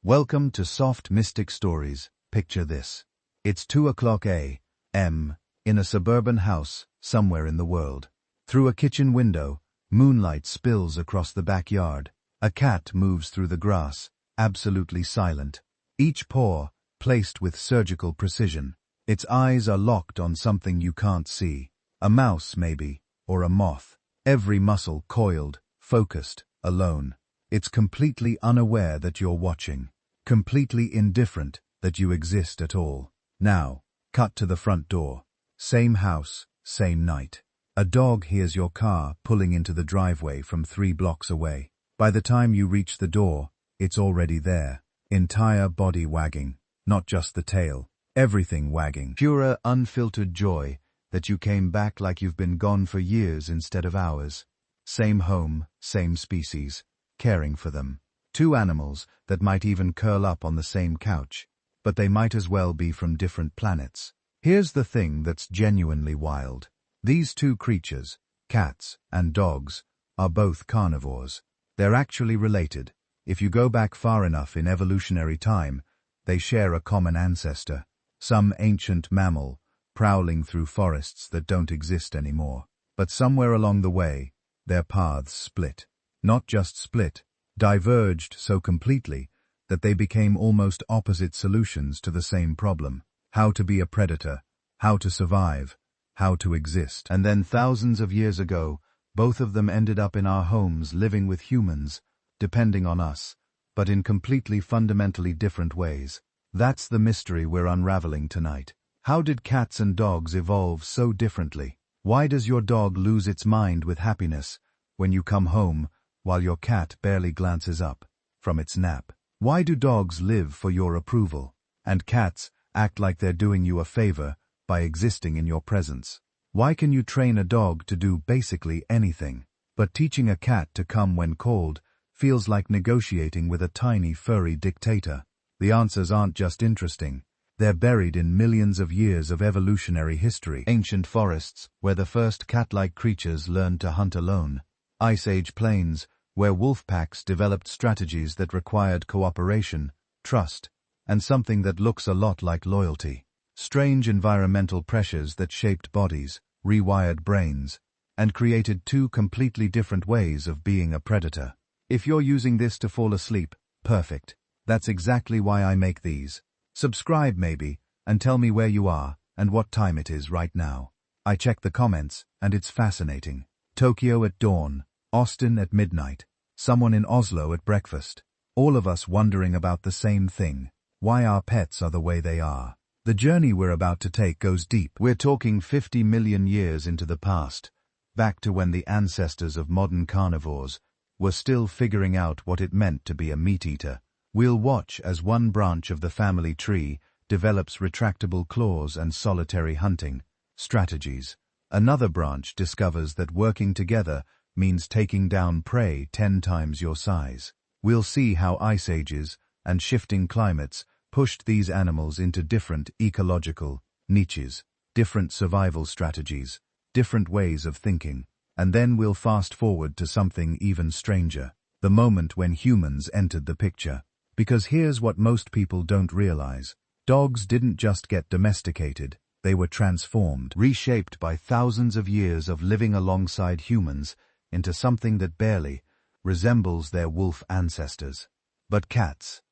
Welcome to Soft Mystic Stories. Picture this. It's 2 a.m. in a suburban house somewhere in the world. Through a kitchen window, moonlight spills across the backyard. A cat moves through the grass, absolutely silent. Each paw placed with surgical precision. Its eyes are locked on something you can't see. A mouse, maybe, or a moth. Every muscle coiled, focused, alone. It's completely unaware that you're watching. Completely indifferent that you exist at all. Now, cut to the front door. Same house, same night. A dog hears your car pulling into the driveway from 3 blocks away. By the time you reach the door, it's already there. Entire body wagging, not just the tail. Everything wagging. Pure, unfiltered joy that you came back like you've been gone for years instead of hours. Same home, same species, caring for them. 2 animals that might even curl up on the same couch, but they might as well be from different planets. Here's the thing that's genuinely wild. These 2 creatures, cats and dogs, are both carnivores. They're actually related. If you go back far enough in evolutionary time, they share a common ancestor. Some ancient mammal, prowling through forests that don't exist anymore. But somewhere along the way, their paths split. Not just split, diverged so completely that they became almost opposite solutions to the same problem. How to be a predator, how to survive, how to exist. And then thousands of years ago, both of them ended up in our homes living with humans, depending on us, but in completely fundamentally different ways. That's the mystery we're unraveling tonight. How did cats and dogs evolve so differently? Why does your dog lose its mind with happiness when you come home while your cat barely glances up from its nap? Why do dogs live for your approval, and cats act like they're doing you a favor by existing in your presence? Why can you train a dog to do basically anything, but teaching a cat to come when called feels like negotiating with a tiny furry dictator? The answers aren't just interesting. They're buried in millions of years of evolutionary history. Ancient forests, where the first cat-like creatures learned to hunt alone. Ice Age plains, where wolf packs developed strategies that required cooperation, trust, and something that looks a lot like loyalty. Strange environmental pressures that shaped bodies, rewired brains, and created 2 completely different ways of being a predator. If you're using this to fall asleep, perfect. That's exactly why I make these. Subscribe maybe, and tell me where you are and what time it is right now. I check the comments, and it's fascinating. Tokyo at dawn, Austin at midnight, someone in Oslo at breakfast. All of us wondering about the same thing, why our pets are the way they are. The journey we're about to take goes deep. We're talking 50 million years into the past, back to when the ancestors of modern carnivores were still figuring out what it meant to be a meat-eater. We'll watch as one branch of the family tree develops retractable claws and solitary hunting strategies. Another branch discovers that working together means taking down prey 10 times your size. We'll see how ice ages and shifting climates pushed these animals into different ecological niches, different survival strategies, different ways of thinking. And then we'll fast forward to something even stranger, the moment when humans entered the picture. Because here's what most people don't realize. Dogs didn't just get domesticated, they were transformed, reshaped by thousands of years of living alongside humans into something that barely resembles their wolf ancestors. But cats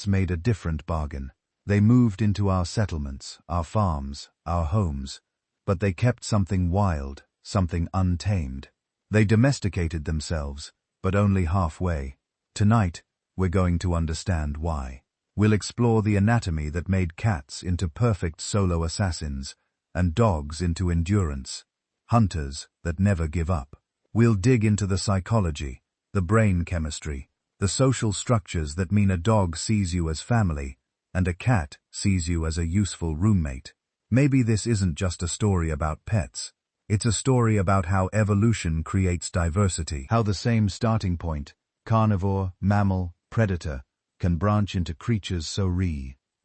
made a different bargain. They moved into our settlements, our farms, our homes, but they kept something wild, something untamed. They domesticated themselves, but only halfway. Tonight, we're going to understand why. We'll explore the anatomy that made cats into perfect solo assassins and dogs into endurance, hunters that never give up. We'll dig into the psychology, the brain chemistry, the social structures that mean a dog sees you as family and a cat sees you as a useful roommate. Maybe this isn't just a story about pets. It's a story about how evolution creates diversity, how the same starting point, carnivore, mammal, predator, can branch into creatures so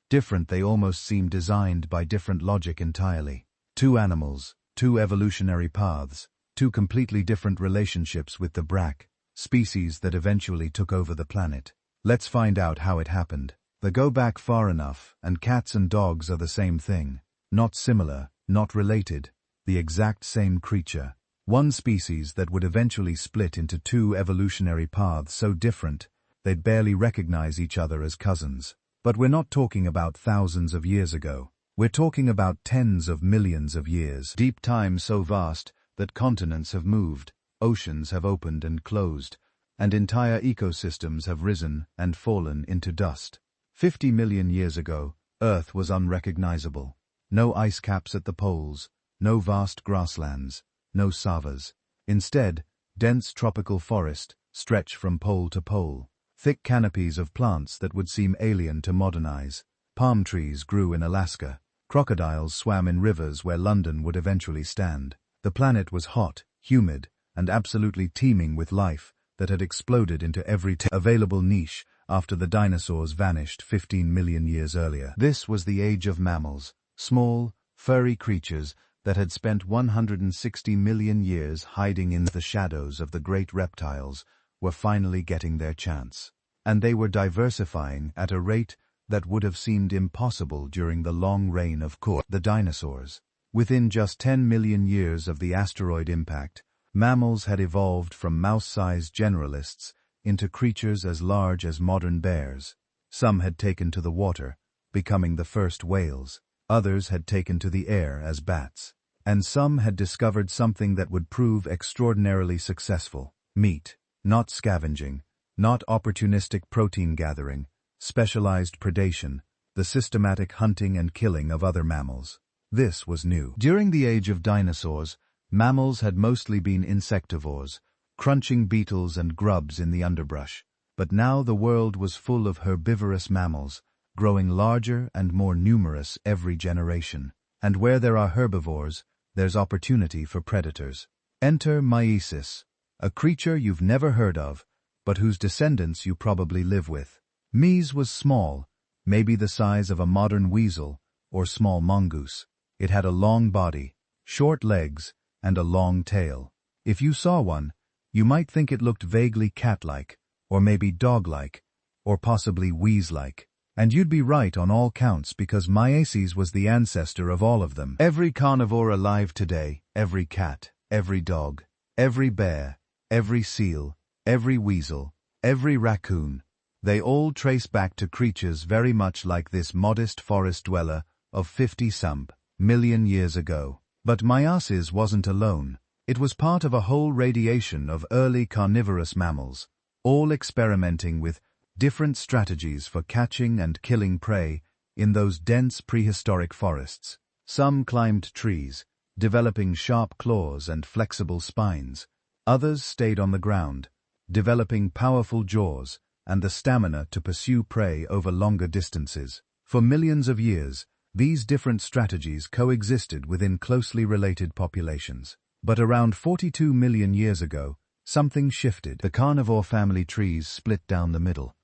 different they almost seem designed by different logic entirely. 2 animals, 2 evolutionary paths, 2 completely different relationships with the species that eventually took over the planet. Let's find out how it happened. They go back far enough, and cats and dogs are the same thing. Not similar, not related. The exact same creature. One species that would eventually split into two evolutionary paths so different, they'd barely recognize each other as cousins. But we're not talking about thousands of years ago. We're talking about tens of millions of years. Deep time so vast that continents have moved, oceans have opened and closed, and entire ecosystems have risen and fallen into dust. 50 million years ago, Earth was unrecognizable. No ice caps at the poles, no vast grasslands, no savas. Instead, dense tropical forest stretched from pole to pole. Thick canopies of plants that would seem alien to modernize. Palm trees grew in Alaska. Crocodiles swam in rivers where London would eventually stand. The planet was hot, humid, and absolutely teeming with life that had exploded into every available niche after the dinosaurs vanished 15 million years earlier. This was the age of mammals, small, furry creatures that had spent 160 million years hiding in the shadows of the great reptiles, were finally getting their chance. And they were diversifying at a rate that would have seemed impossible during the long reign of the dinosaurs. Within just 10 million years of the asteroid impact, mammals had evolved from mouse-sized generalists into creatures as large as modern bears. Some had taken to the water, becoming the first whales. Others had taken to the air as bats. And some had discovered something that would prove extraordinarily successful: meat. Not scavenging, not opportunistic protein gathering, specialized predation, the systematic hunting and killing of other mammals. This was new. During the age of dinosaurs, mammals had mostly been insectivores, crunching beetles and grubs in the underbrush. But now the world was full of herbivorous mammals, growing larger and more numerous every generation. And where there are herbivores, there's opportunity for predators. Enter meiosis, a creature you've never heard of, but whose descendants you probably live with. Mies was small, maybe the size of a modern weasel or small mongoose. It had a long body, short legs, and a long tail. If you saw one, you might think it looked vaguely cat-like, or maybe dog-like, or possibly wheeze-like. And you'd be right on all counts, because meiosis was the ancestor of all of them. Every carnivore alive today, every cat, every dog, every bear, every seal, every weasel, every raccoon, they all trace back to creatures very much like this modest forest dweller of 50-some million years ago. But meiosis wasn't alone. It was part of a whole radiation of early carnivorous mammals, all experimenting with different strategies for catching and killing prey in those dense prehistoric forests. Some climbed trees, developing sharp claws and flexible spines. Others stayed on the ground, developing powerful jaws and the stamina to pursue prey over longer distances. For millions of years, these different strategies coexisted within closely related populations. But around 42 million years ago, something shifted. The carnivore family trees split down the middle.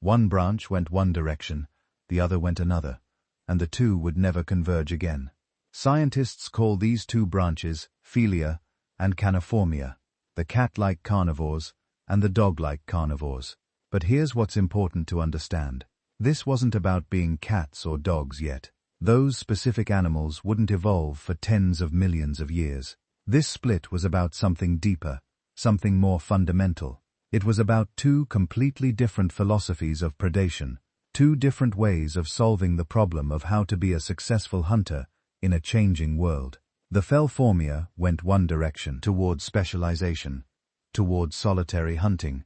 One branch went one direction, the other went another, and the two would never converge again. Scientists call these two branches Philia and Caniformia, the cat-like carnivores and the dog-like carnivores. But here's what's important to understand. This wasn't about being cats or dogs yet. Those specific animals wouldn't evolve for tens of millions of years. This split was about something deeper, something more fundamental. It was about two completely different philosophies of predation, two different ways of solving the problem of how to be a successful hunter in a changing world. The Felformia went one direction, toward specialization, toward solitary hunting,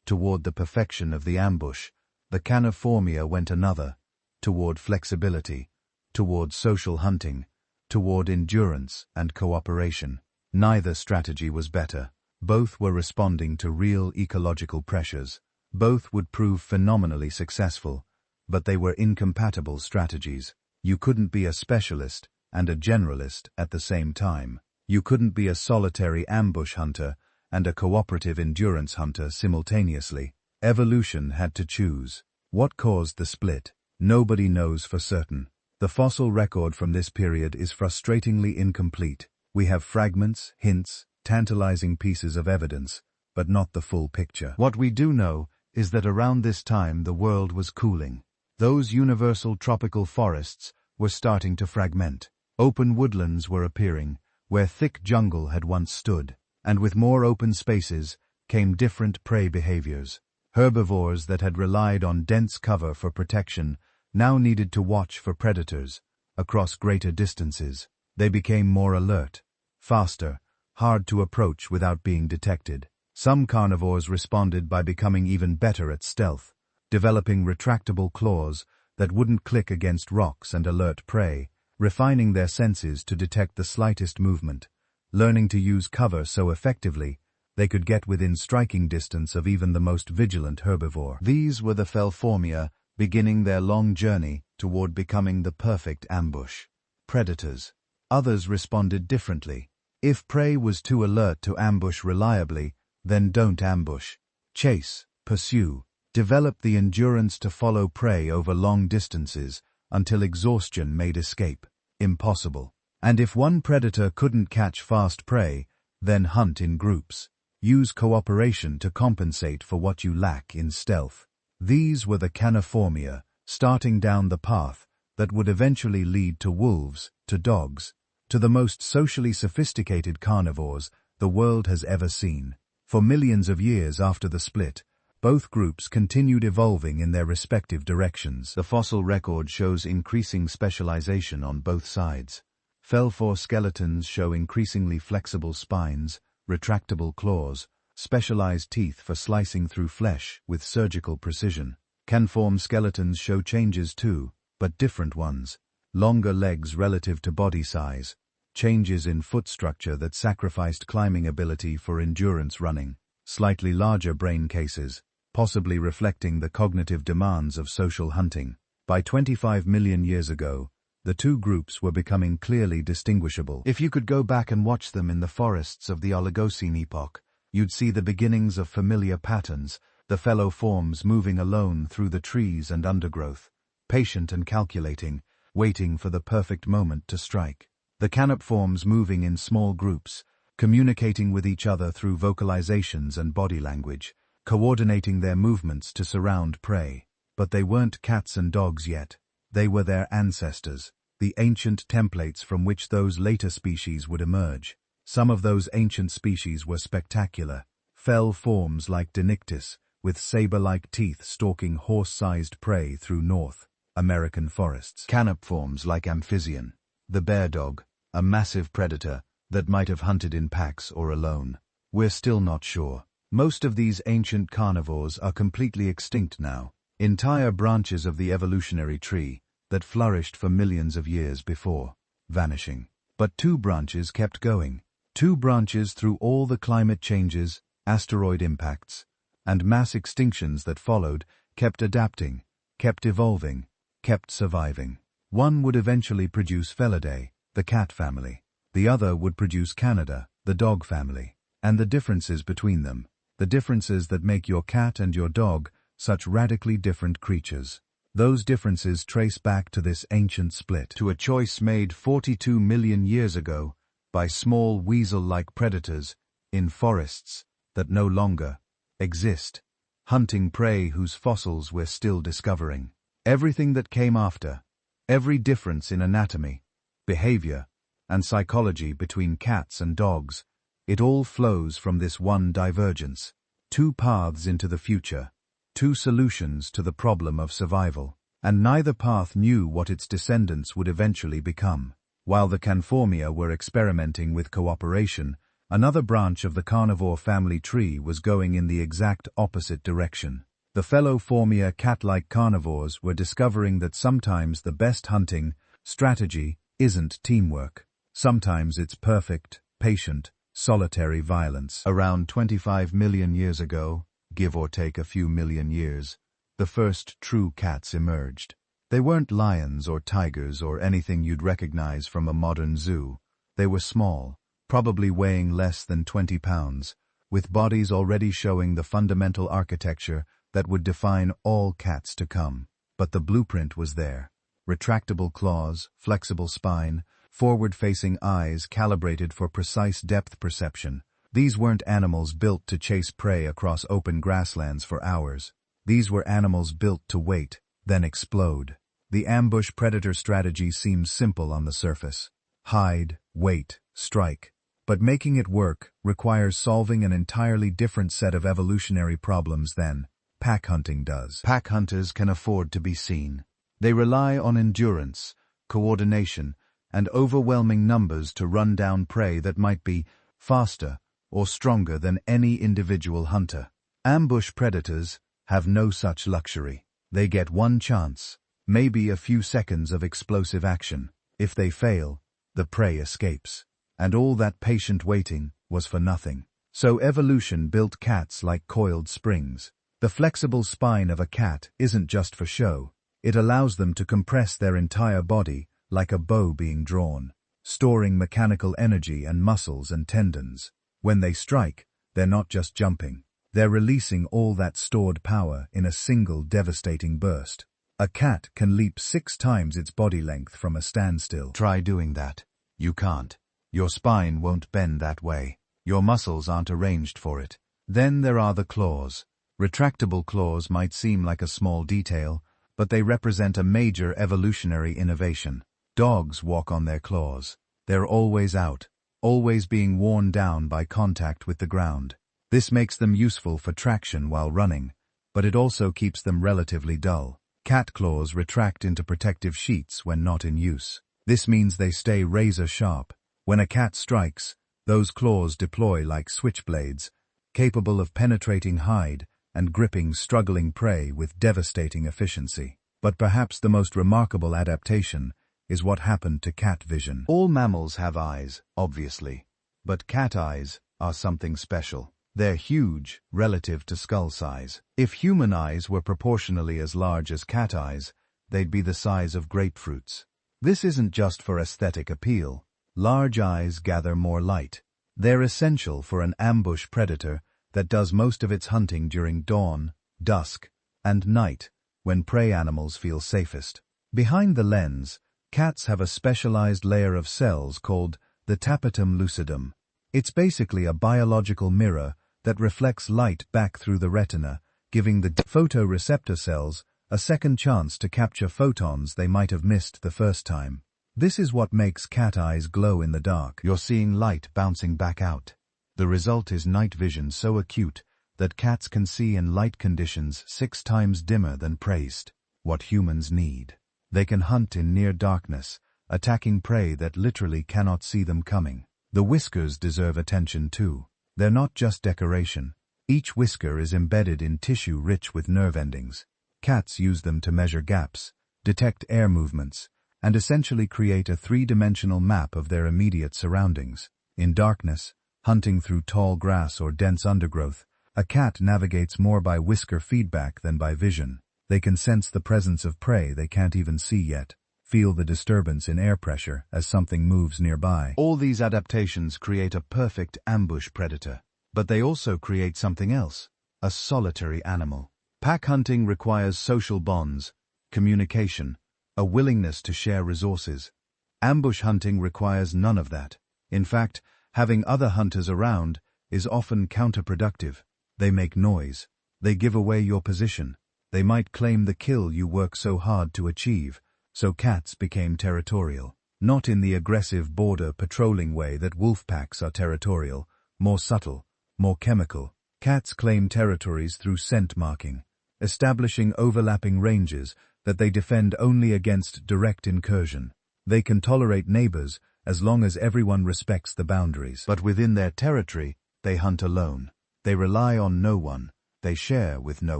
toward the perfection of the ambush. The Caniformia went another, toward flexibility, toward social hunting, toward endurance and cooperation. Neither strategy was better. Both were responding to real ecological pressures. Both would prove phenomenally successful, but they were incompatible strategies. You couldn't be a specialist and a generalist at the same time. You couldn't be a solitary ambush hunter and a cooperative endurance hunter simultaneously. Evolution had to choose. What caused the split? Nobody knows for certain. The fossil record from this period is frustratingly incomplete. We have fragments, hints, tantalizing pieces of evidence, but not the full picture. What we do know is that around this time the world was cooling. Those universal tropical forests were starting to fragment. Open woodlands were appearing, where thick jungle had once stood, and with more open spaces came different prey behaviors. Herbivores that had relied on dense cover for protection now needed to watch for predators. Across greater distances, they became more alert, faster, hard to approach without being detected. Some carnivores responded by becoming even better at stealth, developing retractable claws that wouldn't click against rocks and alert prey, refining their senses to detect the slightest movement, learning to use cover so effectively they could get within striking distance of even the most vigilant herbivore. These were the Felformia, beginning their long journey toward becoming the perfect ambush. Predators. Others responded differently. If prey was too alert to ambush reliably, then don't ambush. Chase, pursue. Develop the endurance to follow prey over long distances until exhaustion made escape impossible. And if one predator couldn't catch fast prey, then hunt in groups. Use cooperation to compensate for what you lack in stealth. These were the Caniformia, starting down the path that would eventually lead to wolves, to dogs, to the most socially sophisticated carnivores the world has ever seen. For millions of years after the split, both groups continued evolving in their respective directions. The fossil record shows increasing specialization on both sides. Felfor skeletons show increasingly flexible spines, retractable claws, specialized teeth for slicing through flesh with surgical precision. Caniform skeletons show changes too, but different ones. Longer legs relative to body size, changes in foot structure that sacrificed climbing ability for endurance running, slightly larger brain cases, possibly reflecting the cognitive demands of social hunting. By 25 million years ago, the two groups were becoming clearly distinguishable. If you could go back and watch them in the forests of the Oligocene epoch, you'd see the beginnings of familiar patterns, the fellow forms moving alone through the trees and undergrowth, patient and calculating, waiting for the perfect moment to strike. The caniforms moving in small groups, communicating with each other through vocalizations and body language, coordinating their movements to surround prey. But they weren't cats and dogs yet. They were their ancestors, the ancient templates from which those later species would emerge. Some of those ancient species were spectacular, fell forms like Denictis, with saber-like teeth stalking horse-sized prey through North American forests. Caniforms like Amphision, the bear dog, a massive predator that might have hunted in packs or alone. We're still not sure. Most of these ancient carnivores are completely extinct now. Entire branches of the evolutionary tree that flourished for millions of years before, vanishing. But two branches kept going. Two branches through all the climate changes, asteroid impacts, and mass extinctions that followed, kept adapting, kept evolving, kept surviving. One would eventually produce Felidae, the cat family. The other would produce Canada, the dog family. And the differences between them, the differences that make your cat and your dog such radically different creatures. Those differences trace back to this ancient split, to a choice made 42 million years ago by small weasel-like predators in forests that no longer exist, hunting prey whose fossils we're still discovering. Everything that came after, every difference in anatomy, behavior, and psychology between cats and dogs, it all flows from this one divergence. Two paths into the future, two solutions to the problem of survival, and neither path knew what its descendants would eventually become. While the Caniformia were experimenting with cooperation, another branch of the carnivore family tree was going in the exact opposite direction. The Felloformia cat-like carnivores were discovering that sometimes the best hunting strategy isn't teamwork. Sometimes it's perfect, patient, solitary violence. Around 25 million years ago, give or take a few million years, the first true cats emerged. They weren't lions or tigers or anything you'd recognize from a modern zoo. They were small, probably weighing less than 20 pounds, with bodies already showing the fundamental architecture that would define all cats to come. But the blueprint was there. Retractable claws, flexible spine, forward-facing eyes calibrated for precise depth perception. These weren't animals built to chase prey across open grasslands for hours. These were animals built to wait, then explode. The ambush predator strategy seems simple on the surface. Hide, wait, strike. But making it work requires solving an entirely different set of evolutionary problems than pack hunting does. Pack hunters can afford to be seen. They rely on endurance, coordination, and overwhelming numbers to run down prey that might be faster or stronger than any individual hunter. Ambush predators have no such luxury. They get one chance, maybe a few seconds of explosive action. If they fail, the prey escapes. And all that patient waiting was for nothing. So evolution built cats like coiled springs. The flexible spine of a cat isn't just for show. It allows them to compress their entire body like a bow being drawn, storing mechanical energy and muscles and tendons. When they strike, they're not just jumping. They're releasing all that stored power in a single devastating burst. A cat can leap 6 times its body length from a standstill. Try doing that. You can't. Your spine won't bend that way. Your muscles aren't arranged for it. Then there are the claws. Retractable claws might seem like a small detail, but they represent a major evolutionary innovation. Dogs walk on their claws. They're always out, always being worn down by contact with the ground. This makes them useful for traction while running, but it also keeps them relatively dull. Cat claws retract into protective sheets when not in use. This means they stay razor sharp. When a cat strikes, those claws deploy like switchblades, capable of penetrating hide and gripping struggling prey with devastating efficiency. But perhaps the most remarkable adaptation is what happened to cat vision. All mammals have eyes, obviously, but cat eyes are something special. They're huge relative to skull size. If human eyes were proportionally as large as cat eyes, they'd be the size of grapefruits. This isn't just for aesthetic appeal. Large eyes gather more light. They're essential for an ambush predator that does most of its hunting during dawn, dusk, and night, when prey animals feel safest. Behind the lens, cats have a specialized layer of cells called the tapetum lucidum. It's basically a biological mirror that reflects light back through the retina, giving the photoreceptor cells a second chance to capture photons they might have missed the first time. This is what makes cat eyes glow in the dark. You're seeing light bouncing back out. The result is night vision so acute that cats can see in light conditions 6 times dimmer than praised. What humans need. They can hunt in near darkness, attacking prey that literally cannot see them coming. The whiskers deserve attention too. They're not just decoration. Each whisker is embedded in tissue rich with nerve endings. Cats use them to measure gaps, detect air movements, and essentially create a 3-dimensional map of their immediate surroundings. In darkness, hunting through tall grass or dense undergrowth, a cat navigates more by whisker feedback than by vision. They can sense the presence of prey they can't even see yet, feel the disturbance in air pressure as something moves nearby. All these adaptations create a perfect ambush predator, but they also create something else, a solitary animal. Pack hunting requires social bonds, communication, a willingness to share resources. Ambush hunting requires none of that. In fact, having other hunters around is often counterproductive. They make noise. They give away your position. They might claim the kill you work so hard to achieve. So cats became territorial. Not in the aggressive border patrolling way that wolf packs are territorial, more subtle, more chemical. Cats claim territories through scent marking, establishing overlapping ranges that they defend only against direct incursion. They can tolerate neighbors as long as everyone respects the boundaries. But within their territory, they hunt alone. They rely on no one. They share with no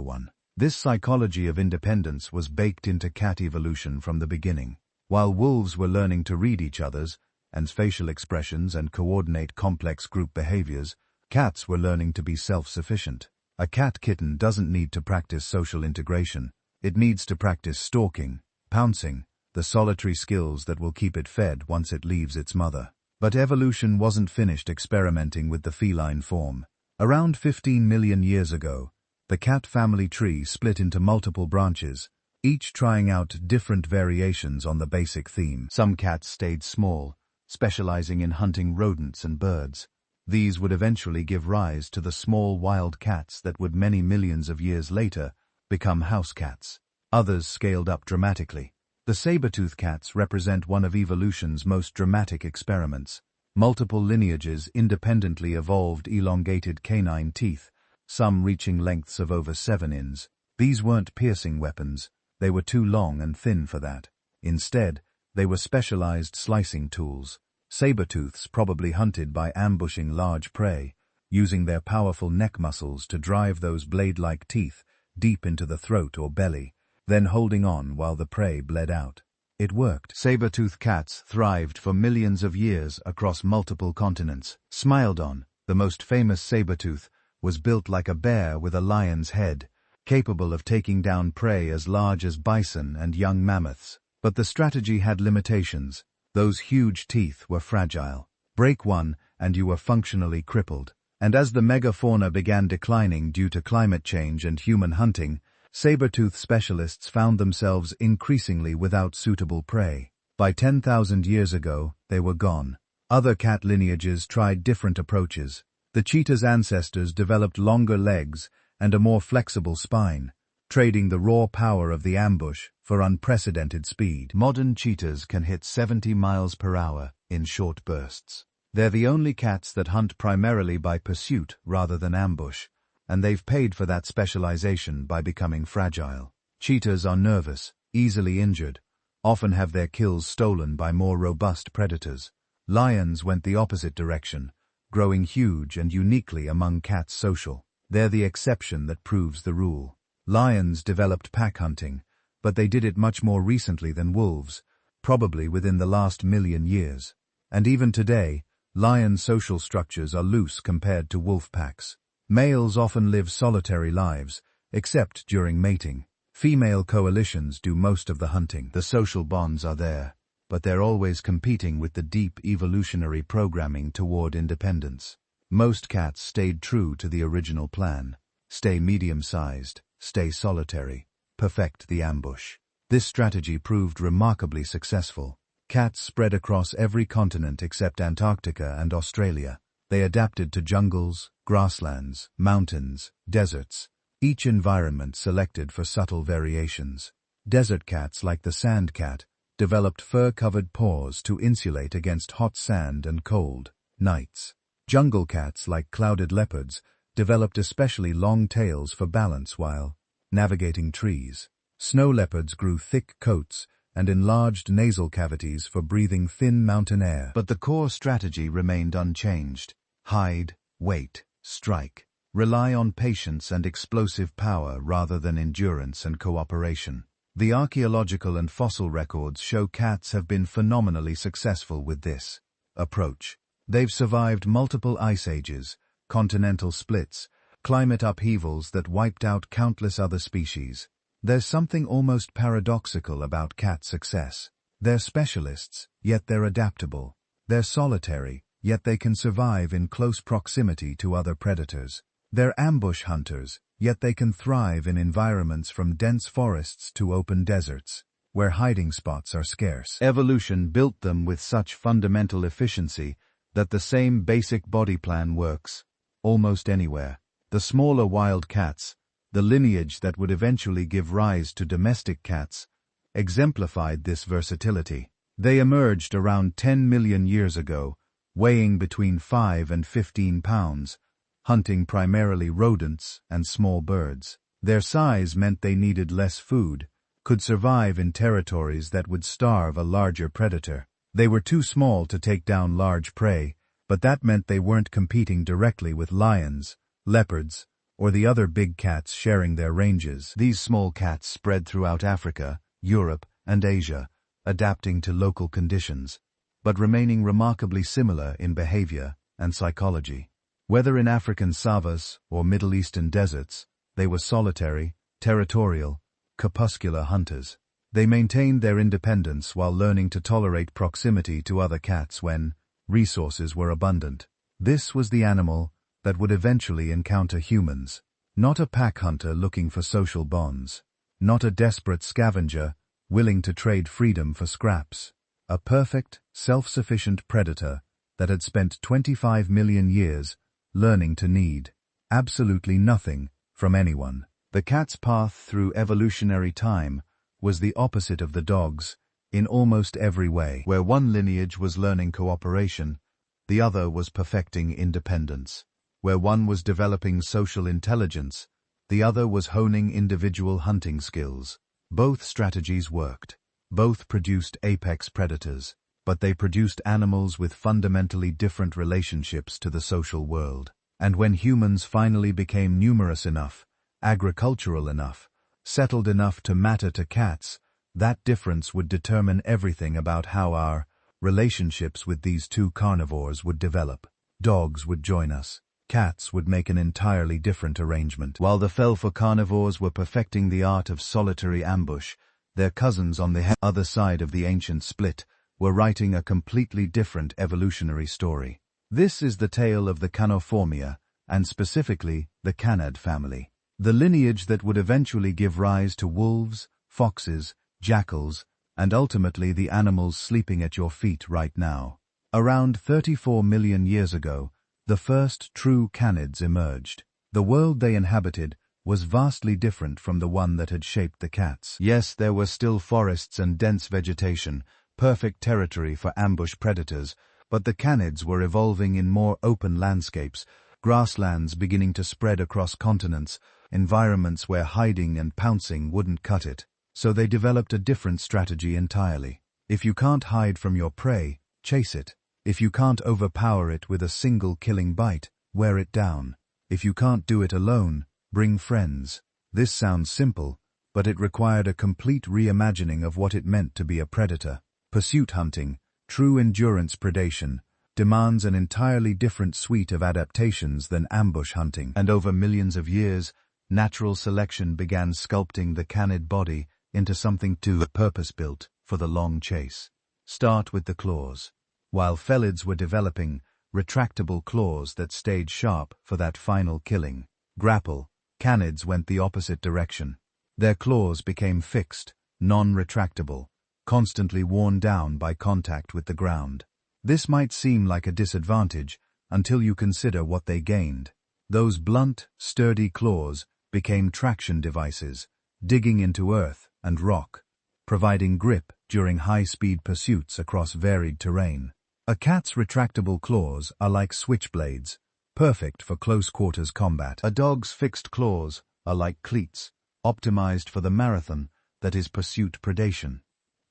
one. This psychology of independence was baked into cat evolution from the beginning. While wolves were learning to read each other's and facial expressions and coordinate complex group behaviors, cats were learning to be self-sufficient. A cat kitten doesn't need to practice social integration. It needs to practice stalking, pouncing, the solitary skills that will keep it fed once it leaves its mother. But evolution wasn't finished experimenting with the feline form. Around 15 million years ago, the cat family tree split into multiple branches, each trying out different variations on the basic theme. Some cats stayed small, specializing in hunting rodents and birds. These would eventually give rise to the small wild cats that would many millions of years later become house cats. Others scaled up dramatically. The saber-tooth cats represent one of evolution's most dramatic experiments. Multiple lineages independently evolved elongated canine teeth, some reaching lengths of over 7 inches. These weren't piercing weapons, they were too long and thin for that. Instead, they were specialized slicing tools. Saber-tooths probably hunted by ambushing large prey, using their powerful neck muscles to drive those blade-like teeth deep into the throat or belly, then holding on while the prey bled out. It worked. Saber-tooth cats thrived for millions of years across multiple continents. Smilodon, the most famous saber-tooth, was built like a bear with a lion's head, capable of taking down prey as large as bison and young mammoths. But the strategy had limitations. Those huge teeth were fragile. Break one, and you were functionally crippled. And as the megafauna began declining due to climate change and human hunting, saber-tooth specialists found themselves increasingly without suitable prey. By 10,000 years ago, they were gone. Other cat lineages tried different approaches. The cheetah's ancestors developed longer legs and a more flexible spine, trading the raw power of the ambush for unprecedented speed. Modern cheetahs can hit 70 miles per hour in short bursts. They're the only cats that hunt primarily by pursuit rather than ambush, and they've paid for that specialization by becoming fragile. Cheetahs are nervous, easily injured, often have their kills stolen by more robust predators. Lions went the opposite direction, growing huge and uniquely among cats social. They're the exception that proves the rule. Lions developed pack hunting, but they did it much more recently than wolves, probably within the last million years. And even today, lion social structures are loose compared to wolf packs. Males often live solitary lives, except during mating. Female coalitions do most of the hunting. The social bonds are there, but they're always competing with the deep evolutionary programming toward independence. Most cats stayed true to the original plan. Stay medium-sized, stay solitary, perfect the ambush. This strategy proved remarkably successful. Cats spread across every continent except Antarctica and Australia. They adapted to jungles, grasslands, mountains, deserts, each environment selected for subtle variations. Desert cats, like the sand cat, developed fur-covered paws to insulate against hot sand and cold nights. Jungle cats, like clouded leopards, developed especially long tails for balance while navigating trees. Snow leopards grew thick coats and enlarged nasal cavities for breathing thin mountain air. But the core strategy remained unchanged. Hide, wait, strike. Rely on patience and explosive power rather than endurance and cooperation. The archaeological and fossil records show cats have been phenomenally successful with this approach. They've survived multiple ice ages, continental splits, climate upheavals that wiped out countless other species. There's something almost paradoxical about cat success. They're specialists, yet they're adaptable. They're solitary, yet they can survive in close proximity to other predators. They're ambush hunters, yet they can thrive in environments from dense forests to open deserts, where hiding spots are scarce. Evolution built them with such fundamental efficiency that the same basic body plan works almost anywhere. The smaller wild cats, the lineage that would eventually give rise to domestic cats, exemplified this versatility. They emerged around 10 million years ago, weighing between 5 and 15 pounds, hunting primarily rodents and small birds. Their size meant they needed less food, could survive in territories that would starve a larger predator. They were too small to take down large prey, but that meant they weren't competing directly with lions, leopards, or the other big cats sharing their ranges. These small cats spread throughout Africa, Europe, and Asia, adapting to local conditions, but remaining remarkably similar in behavior and psychology. Whether in African savas or Middle Eastern deserts, they were solitary, territorial, crepuscular hunters. They maintained their independence while learning to tolerate proximity to other cats when resources were abundant. This was the animal that would eventually encounter humans, not a pack hunter looking for social bonds, not a desperate scavenger willing to trade freedom for scraps, a perfect, self-sufficient predator that had spent 25 million years learning to need absolutely nothing from anyone. The cat's path through evolutionary time was the opposite of the dog's in almost every way. Where one lineage was learning cooperation, the other was perfecting independence. Where one was developing social intelligence, the other was honing individual hunting skills. Both strategies worked. Both produced apex predators, but they produced animals with fundamentally different relationships to the social world. And when humans finally became numerous enough, agricultural enough, settled enough to matter to cats, that difference would determine everything about how our relationships with these two carnivores would develop. Dogs would join us. Cats would make an entirely different arrangement. While the Felfor carnivores were perfecting the art of solitary ambush, their cousins on the other side of the ancient split were writing a completely different evolutionary story. This is the tale of the Canoformia, and specifically the Canid family. The lineage that would eventually give rise to wolves, foxes, jackals, and ultimately the animals sleeping at your feet right now. Around 34 million years ago, the first true canids emerged. The world they inhabited was vastly different from the one that had shaped the cats. Yes, there were still forests and dense vegetation, perfect territory for ambush predators, but the canids were evolving in more open landscapes, grasslands beginning to spread across continents, environments where hiding and pouncing wouldn't cut it. So they developed a different strategy entirely. If you can't hide from your prey, chase it. If you can't overpower it with a single killing bite, wear it down. If you can't do it alone, bring friends. This sounds simple, but it required a complete reimagining of what it meant to be a predator. Pursuit hunting, true endurance predation, demands an entirely different suite of adaptations than ambush hunting. And over millions of years, natural selection began sculpting the canid body into something purpose-built for the long chase. Start with the claws. While felids were developing retractable claws that stayed sharp for that final killing, grapple, canids went the opposite direction. Their claws became fixed, non-retractable, constantly worn down by contact with the ground. This might seem like a disadvantage until you consider what they gained. Those blunt, sturdy claws became traction devices, digging into earth and rock, providing grip during high-speed pursuits across varied terrain. A cat's retractable claws are like switchblades, perfect for close-quarters combat. A dog's fixed claws are like cleats, optimized for the marathon that is pursuit predation.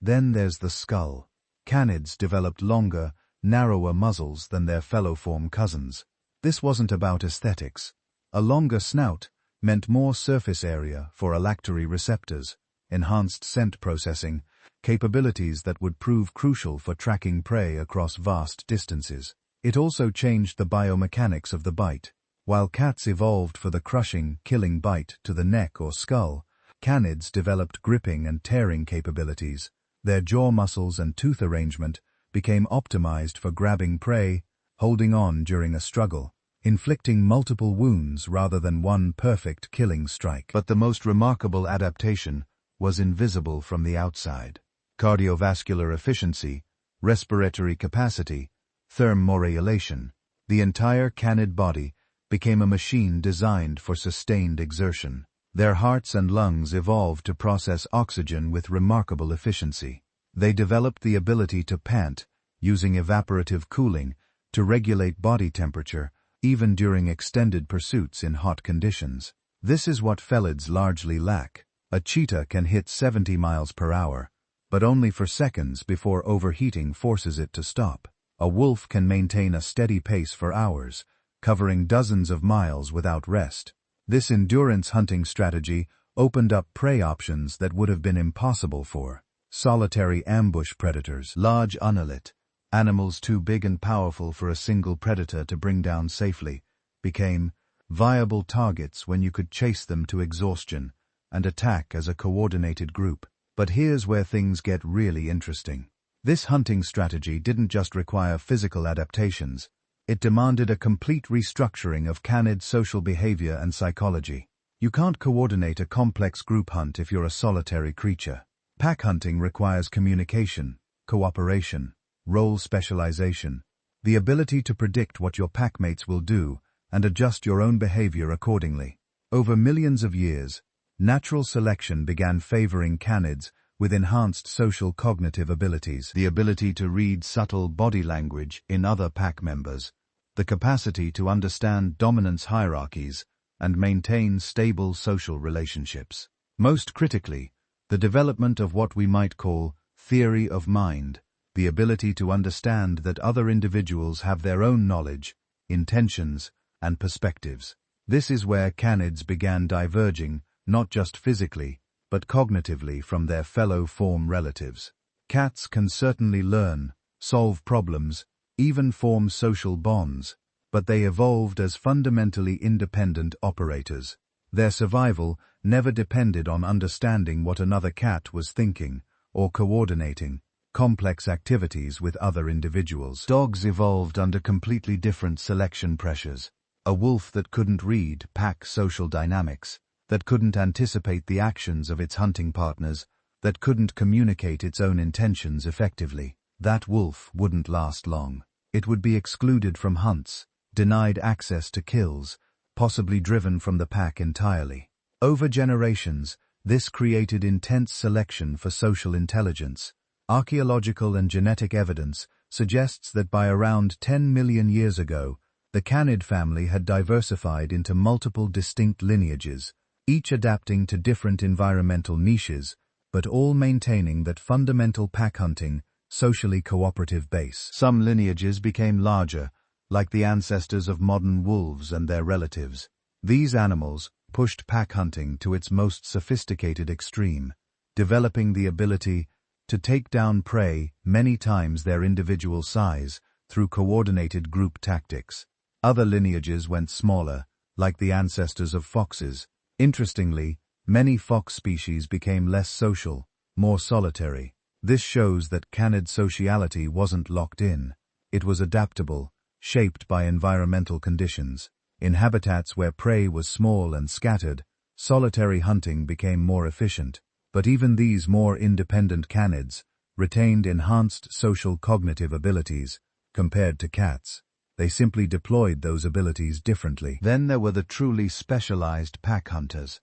Then there's the skull. Canids developed longer, narrower muzzles than their fellow-form cousins. This wasn't about aesthetics. A longer snout meant more surface area for alactory receptors, enhanced scent processing, capabilities that would prove crucial for tracking prey across vast distances. It also changed the biomechanics of the bite. While cats evolved for the crushing, killing bite to the neck or skull, canids developed gripping and tearing capabilities. Their jaw muscles and tooth arrangement became optimized for grabbing prey, holding on during a struggle, inflicting multiple wounds rather than one perfect killing strike. But the most remarkable adaptation was invisible from the outside. Cardiovascular efficiency, respiratory capacity, thermorelation. The entire canid body became a machine designed for sustained exertion. Their hearts and lungs evolved to process oxygen with remarkable efficiency. They developed the ability to pant, using evaporative cooling, to regulate body temperature, even during extended pursuits in hot conditions. This is what felids largely lack. A cheetah can hit 70 miles per hour, but only for seconds before overheating forces it to stop. A wolf can maintain a steady pace for hours, covering dozens of miles without rest. This endurance hunting strategy opened up prey options that would have been impossible for solitary ambush predators. Large unelit, animals too big and powerful for a single predator to bring down safely, became viable targets when you could chase them to exhaustion and attack as a coordinated group. But here's where things get really interesting. This hunting strategy didn't just require physical adaptations, it demanded a complete restructuring of canid social behavior and psychology. You can't coordinate a complex group hunt if you're a solitary creature. Pack hunting requires communication, cooperation, role specialization, the ability to predict what your packmates will do and adjust your own behavior accordingly. Over millions of years, natural selection began favoring canids with enhanced social cognitive abilities, the ability to read subtle body language in other pack members, the capacity to understand dominance hierarchies, and maintain stable social relationships. Most critically, the development of what we might call theory of mind, the ability to understand that other individuals have their own knowledge, intentions, and perspectives. This is where canids began diverging, not just physically, but cognitively from their fellow form relatives. Cats can certainly learn, solve problems, even form social bonds, but they evolved as fundamentally independent operators. Their survival never depended on understanding what another cat was thinking or coordinating complex activities with other individuals. Dogs evolved under completely different selection pressures. A wolf that couldn't read pack social dynamics, that couldn't anticipate the actions of its hunting partners, that couldn't communicate its own intentions effectively. That wolf wouldn't last long. It would be excluded from hunts, denied access to kills, possibly driven from the pack entirely. Over generations, this created intense selection for social intelligence. Archaeological and genetic evidence suggests that by around 10 million years ago, the canid family had diversified into multiple distinct lineages, each adapting to different environmental niches, but all maintaining that fundamental pack hunting, socially cooperative base. Some lineages became larger, like the ancestors of modern wolves and their relatives. These animals pushed pack hunting to its most sophisticated extreme, developing the ability to take down prey many times their individual size through coordinated group tactics. Other lineages went smaller, like the ancestors of foxes. Interestingly, many fox species became less social, more solitary. This shows that canid sociality wasn't locked in. It was adaptable, shaped by environmental conditions. In habitats where prey was small and scattered, solitary hunting became more efficient. But even these more independent canids retained enhanced social cognitive abilities compared to cats. They simply deployed those abilities differently. Then there were the truly specialized pack hunters.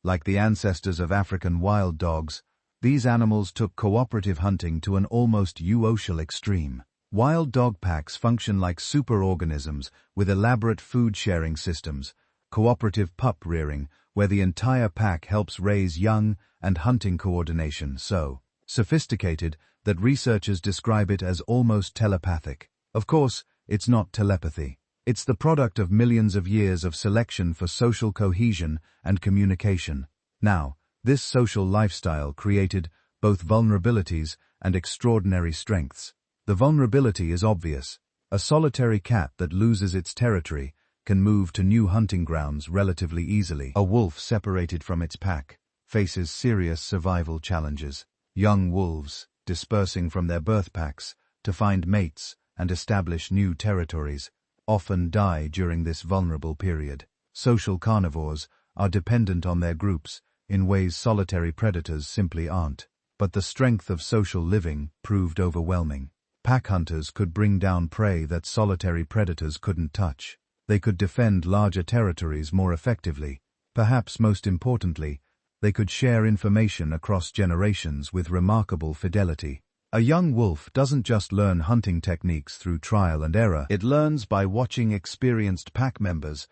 Like the ancestors of African wild dogs, these animals took cooperative hunting to an almost eusocial extreme. Wild dog packs function like superorganisms with elaborate food-sharing systems, cooperative pup rearing, where the entire pack helps raise young, and hunting coordination so sophisticated that researchers describe it as almost telepathic. Of course, it's not telepathy. It's the product of millions of years of selection for social cohesion and communication. Now, this social lifestyle created both vulnerabilities and extraordinary strengths. The vulnerability is obvious. A solitary cat that loses its territory can move to new hunting grounds relatively easily. A wolf separated from its pack faces serious survival challenges. Young wolves, dispersing from their birth packs to find mates and establish new territories, often die during this vulnerable period. Social carnivores are dependent on their groups in ways solitary predators simply aren't. But the strength of social living proved overwhelming. Pack hunters could bring down prey that solitary predators couldn't touch. They could defend larger territories more effectively. Perhaps most importantly, they could share information across generations with remarkable fidelity. A young wolf doesn't just learn hunting techniques through trial and error. It learns by watching experienced pack members,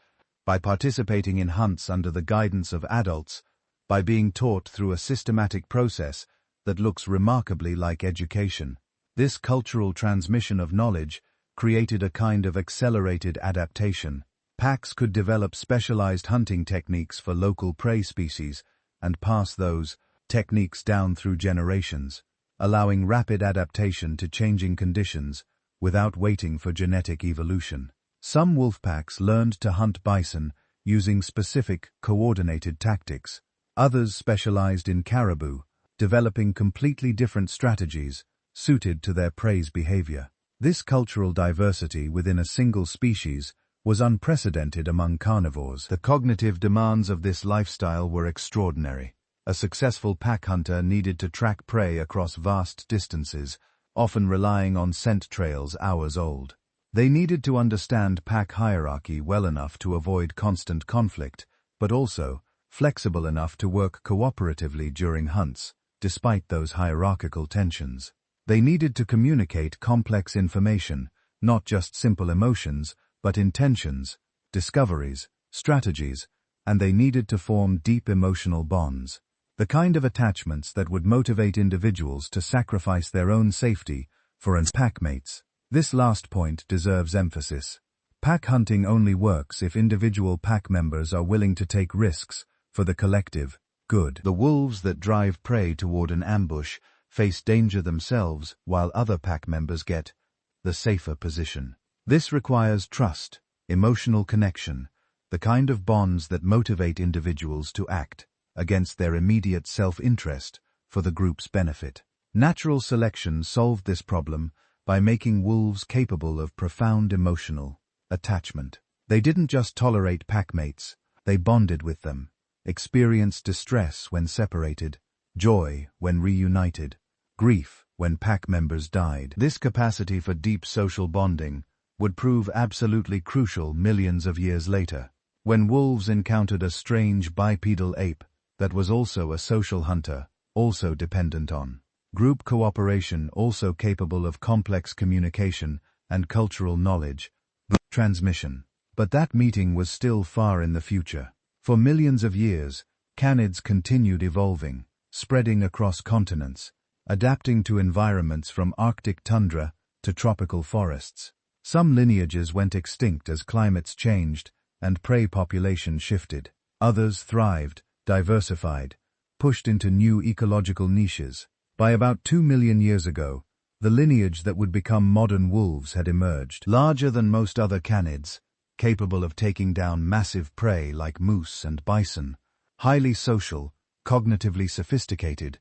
by participating in hunts under the guidance of adults, by being taught through a systematic process that looks remarkably like education. This cultural transmission of knowledge created a kind of accelerated adaptation. Packs could develop specialized hunting techniques for local prey species and pass those techniques down through generations, allowing rapid adaptation to changing conditions without waiting for genetic evolution. Some wolf packs learned to hunt bison using specific, coordinated tactics. Others specialized in caribou, developing completely different strategies suited to their prey's behavior. This cultural diversity within a single species was unprecedented among carnivores. The cognitive demands of this lifestyle were extraordinary. A successful pack hunter needed to track prey across vast distances, often relying on scent trails hours old. They needed to understand pack hierarchy well enough to avoid constant conflict, but also flexible enough to work cooperatively during hunts, despite those hierarchical tensions. They needed to communicate complex information, not just simple emotions, but intentions, discoveries, strategies, and they needed to form deep emotional bonds. The kind of attachments that would motivate individuals to sacrifice their own safety for an packmates. This last point deserves emphasis. Pack hunting only works if individual pack members are willing to take risks for the collective good. The wolves that drive prey toward an ambush face danger themselves while other pack members get the safer position. This requires trust, emotional connection, the kind of bonds that motivate individuals to act against their immediate self-interest for the group's benefit. Natural selection solved this problem by making wolves capable of profound emotional attachment. They didn't just tolerate packmates, they bonded with them, experienced distress when separated, joy when reunited, grief when pack members died. This capacity for deep social bonding would prove absolutely crucial millions of years later, when wolves encountered a strange bipedal ape that was also a social hunter, also dependent on group cooperation, also capable of complex communication and cultural knowledge transmission. But that meeting was still far in the future. For millions of years, canids continued evolving, spreading across continents, adapting to environments from Arctic tundra to tropical forests. Some lineages went extinct as climates changed and prey population shifted. Others thrived, diversified, pushed into new ecological niches. By about 2 million years ago, the lineage that would become modern wolves had emerged. Larger than most other canids, capable of taking down massive prey like moose and bison, highly social, cognitively sophisticated,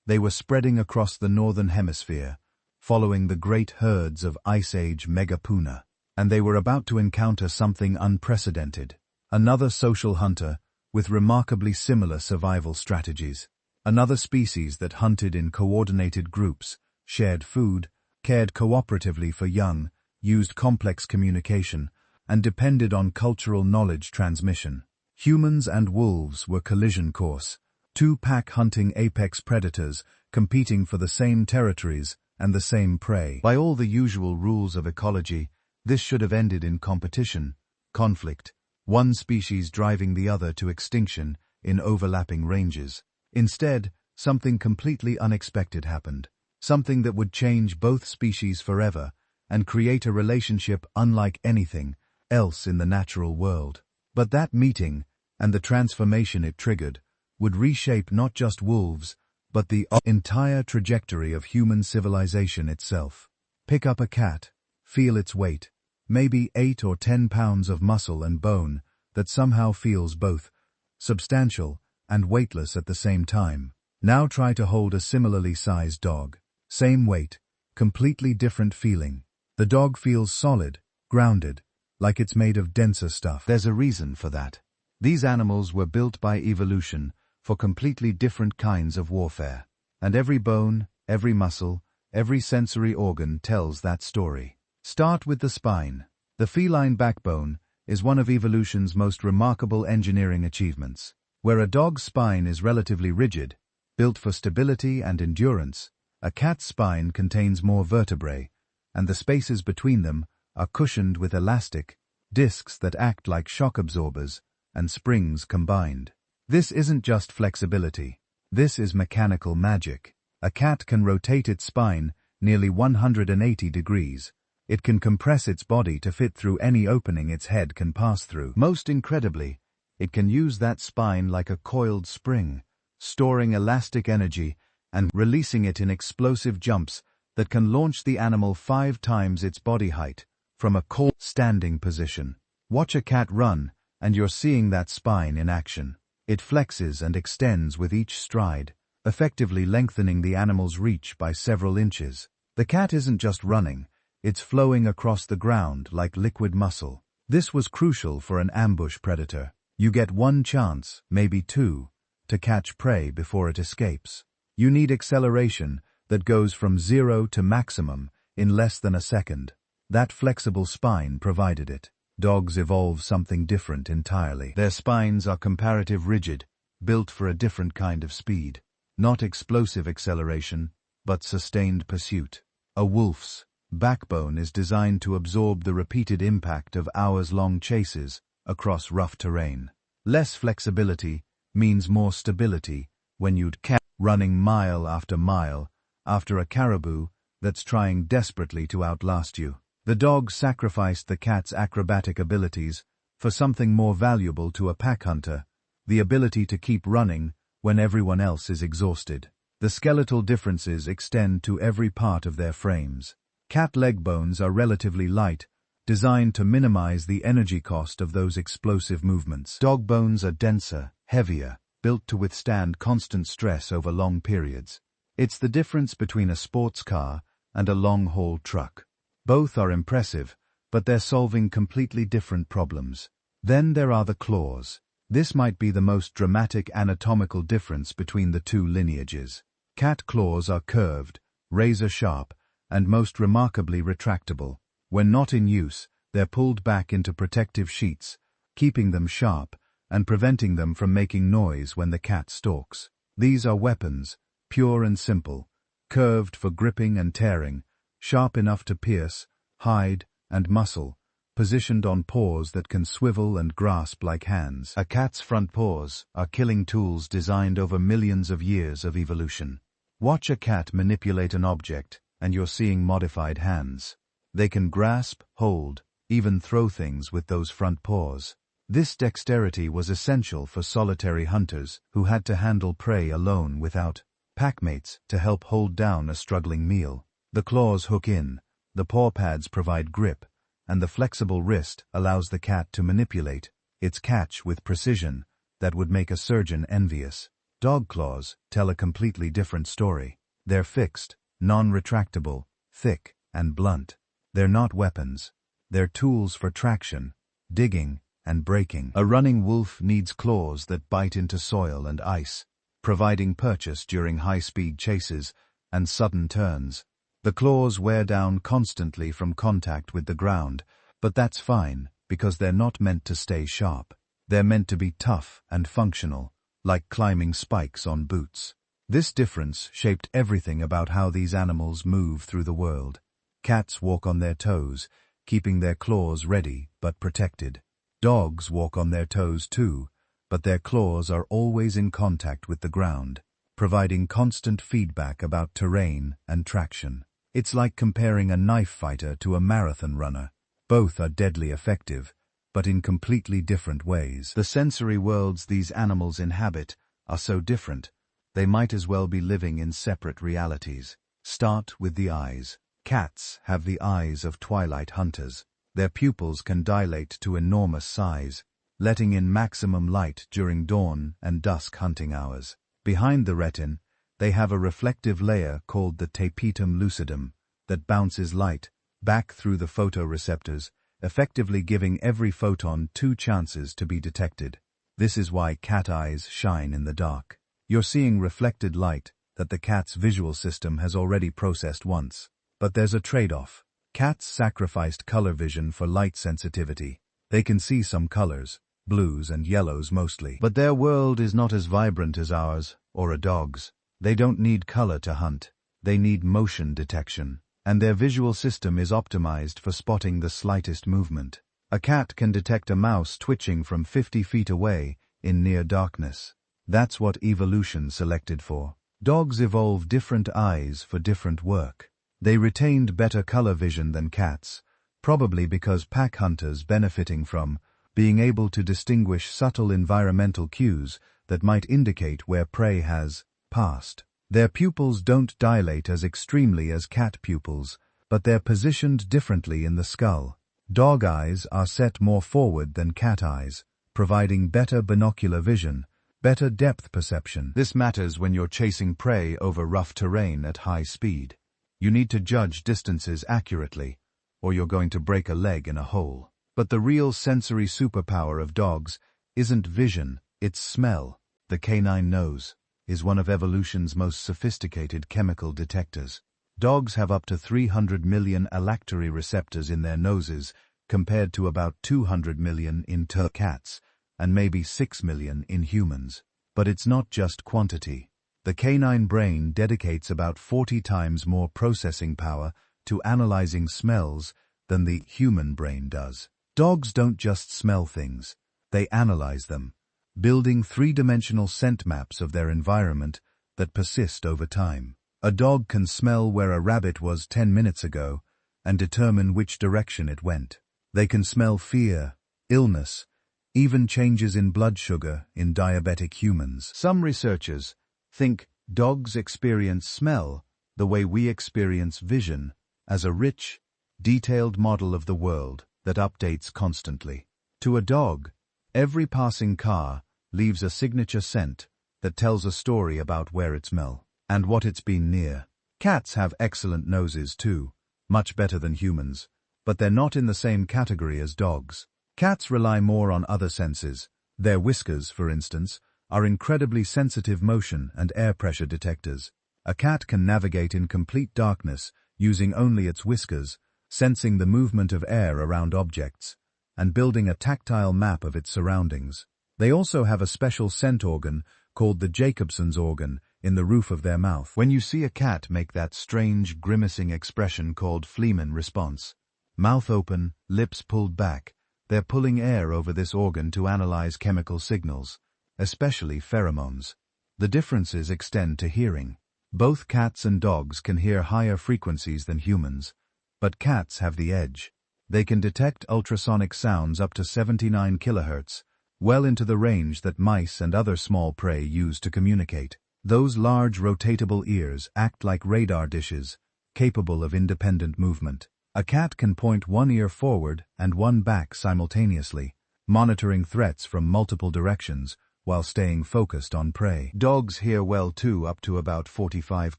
they were spreading across the northern hemisphere, following the great herds of Ice Age megapuna, and they were about to encounter something unprecedented. Another social hunter with remarkably similar survival strategies. Another species that hunted in coordinated groups, shared food, cared cooperatively for young, used complex communication, and depended on cultural knowledge transmission. Humans and wolves were collision course, two pack-hunting apex predators competing for the same territories and the same prey. By all the usual rules of ecology, this should have ended in competition, conflict, one species driving the other to extinction in overlapping ranges. Instead, something completely unexpected happened, something that would change both species forever and create a relationship unlike anything else in the natural world. But that meeting, and the transformation it triggered, would reshape not just wolves, but the entire trajectory of human civilization itself. Pick up a cat, feel its weight, maybe 8 or 10 pounds of muscle and bone that somehow feels both substantial and weightless at the same time. Now try to hold a similarly sized dog. Same weight, completely different feeling. The dog feels solid, grounded, like it's made of denser stuff. There's a reason for that. These animals were built by evolution for completely different kinds of warfare. And every bone, every muscle, every sensory organ tells that story. Start with the spine. The feline backbone is one of evolution's most remarkable engineering achievements. Where a dog's spine is relatively rigid, built for stability and endurance, a cat's spine contains more vertebrae, and the spaces between them are cushioned with elastic discs that act like shock absorbers and springs combined. This isn't just flexibility. This is mechanical magic. A cat can rotate its spine nearly 180 degrees. It can compress its body to fit through any opening its head can pass through. Most incredibly, it can use that spine like a coiled spring, storing elastic energy and releasing it in explosive jumps that can launch the animal 5 times its body height from a cold standing position. Watch a cat run, and you're seeing that spine in action. It flexes and extends with each stride, effectively lengthening the animal's reach by several inches. The cat isn't just running, it's flowing across the ground like liquid muscle. This was crucial for an ambush predator. You get one chance, maybe two, to catch prey before it escapes. You need acceleration that goes from 0 to maximum in less than a second. That flexible spine provided it. Dogs evolve something different entirely. Their spines are comparative rigid, built for a different kind of speed. Not explosive acceleration, but sustained pursuit. A wolf's backbone is designed to absorb the repeated impact of hours-long chases across rough terrain. Less flexibility means more stability when you'd running mile after a caribou that's trying desperately to outlast you. The dog sacrificed the cat's acrobatic abilities for something more valuable to a pack hunter, the ability to keep running when everyone else is exhausted. The skeletal differences extend to every part of their frames. Cat leg bones are relatively light, designed to minimize the energy cost of those explosive movements. Dog bones are denser, heavier, built to withstand constant stress over long periods. It's the difference between a sports car and a long-haul truck. Both are impressive, but they're solving completely different problems. Then there are the claws. This might be the most dramatic anatomical difference between the two lineages. Cat claws are curved, razor-sharp, and most remarkably retractable. When not in use, they're pulled back into protective sheaths, keeping them sharp and preventing them from making noise when the cat stalks. These are weapons, pure and simple, curved for gripping and tearing, sharp enough to pierce, hide, and muscle, positioned on paws that can swivel and grasp like hands. A cat's front paws are killing tools designed over millions of years of evolution. Watch a cat manipulate an object, and you're seeing modified hands. They can grasp, hold, even throw things with those front paws. This dexterity was essential for solitary hunters who had to handle prey alone without packmates to help hold down a struggling meal. The claws hook in, the paw pads provide grip, and the flexible wrist allows the cat to manipulate its catch with precision that would make a surgeon envious. Dog claws tell a completely different story. They're fixed, non-retractable, thick, and blunt. They're not weapons. They're tools for traction, digging, and breaking. A running wolf needs claws that bite into soil and ice, providing purchase during high-speed chases and sudden turns. The claws wear down constantly from contact with the ground, but that's fine because they're not meant to stay sharp. They're meant to be tough and functional, like climbing spikes on boots. This difference shaped everything about how these animals move through the world. Cats walk on their toes, keeping their claws ready but protected. Dogs walk on their toes too, but their claws are always in contact with the ground, providing constant feedback about terrain and traction. It's like comparing a knife fighter to a marathon runner. Both are deadly effective, but in completely different ways. The sensory worlds these animals inhabit are so different, they might as well be living in separate realities. Start with the eyes. Cats have the eyes of twilight hunters. Their pupils can dilate to enormous size, letting in maximum light during dawn and dusk hunting hours. Behind the retin, they have a reflective layer called the tapetum lucidum that bounces light back through the photoreceptors, effectively giving every photon 2 chances to be detected. This is why cat eyes shine in the dark. You're seeing reflected light that the cat's visual system has already processed once. But there's a trade-off. Cats sacrificed color vision for light sensitivity. They can see some colors, blues and yellows mostly. But their world is not as vibrant as ours, or a dog's. They don't need color to hunt. They need motion detection. And their visual system is optimized for spotting the slightest movement. A cat can detect a mouse twitching from 50 feet away in near darkness. That's what evolution selected for. Dogs evolve different eyes for different work. They retained better color vision than cats, probably because pack hunters benefiting from being able to distinguish subtle environmental cues that might indicate where prey has passed. Their pupils don't dilate as extremely as cat pupils, but they're positioned differently in the skull. Dog eyes are set more forward than cat eyes, providing better binocular vision, better depth perception. This matters when you're chasing prey over rough terrain at high speed. You need to judge distances accurately, or you're going to break a leg in a hole. But the real sensory superpower of dogs isn't vision, it's smell. The canine nose is one of evolution's most sophisticated chemical detectors. Dogs have up to 300 million olfactory receptors in their noses, compared to about 200 million in cats, and maybe 6 million in humans. But it's not just quantity. The canine brain dedicates about 40 times more processing power to analyzing smells than the human brain does. Dogs don't just smell things, they analyze them, building three-dimensional scent maps of their environment that persist over time. A dog can smell where a rabbit was 10 minutes ago and determine which direction it went. They can smell fear, illness, even changes in blood sugar in diabetic humans. Some researchers think dogs experience smell the way we experience vision, as a rich, detailed model of the world that updates constantly. To a dog, every passing car leaves a signature scent that tells a story about where it smelled and what it's been near. Cats have excellent noses too, much better than humans, but they're not in the same category as dogs. Cats rely more on other senses. Their whiskers, for instance, are incredibly sensitive motion and air pressure detectors. A cat can navigate in complete darkness using only its whiskers, sensing the movement of air around objects, and building a tactile map of its surroundings. They also have a special scent organ called the Jacobson's organ in the roof of their mouth. When you see a cat make that strange, grimacing expression called Fleeman response, mouth open, lips pulled back, they're pulling air over this organ to analyze chemical signals, especially pheromones. The differences extend to hearing. Both cats and dogs can hear higher frequencies than humans, but cats have the edge. They can detect ultrasonic sounds up to 79 kHz, well into the range that mice and other small prey use to communicate. Those large rotatable ears act like radar dishes, capable of independent movement. A cat can point one ear forward and one back simultaneously, monitoring threats from multiple directions while staying focused on prey. Dogs hear well too, up to about 45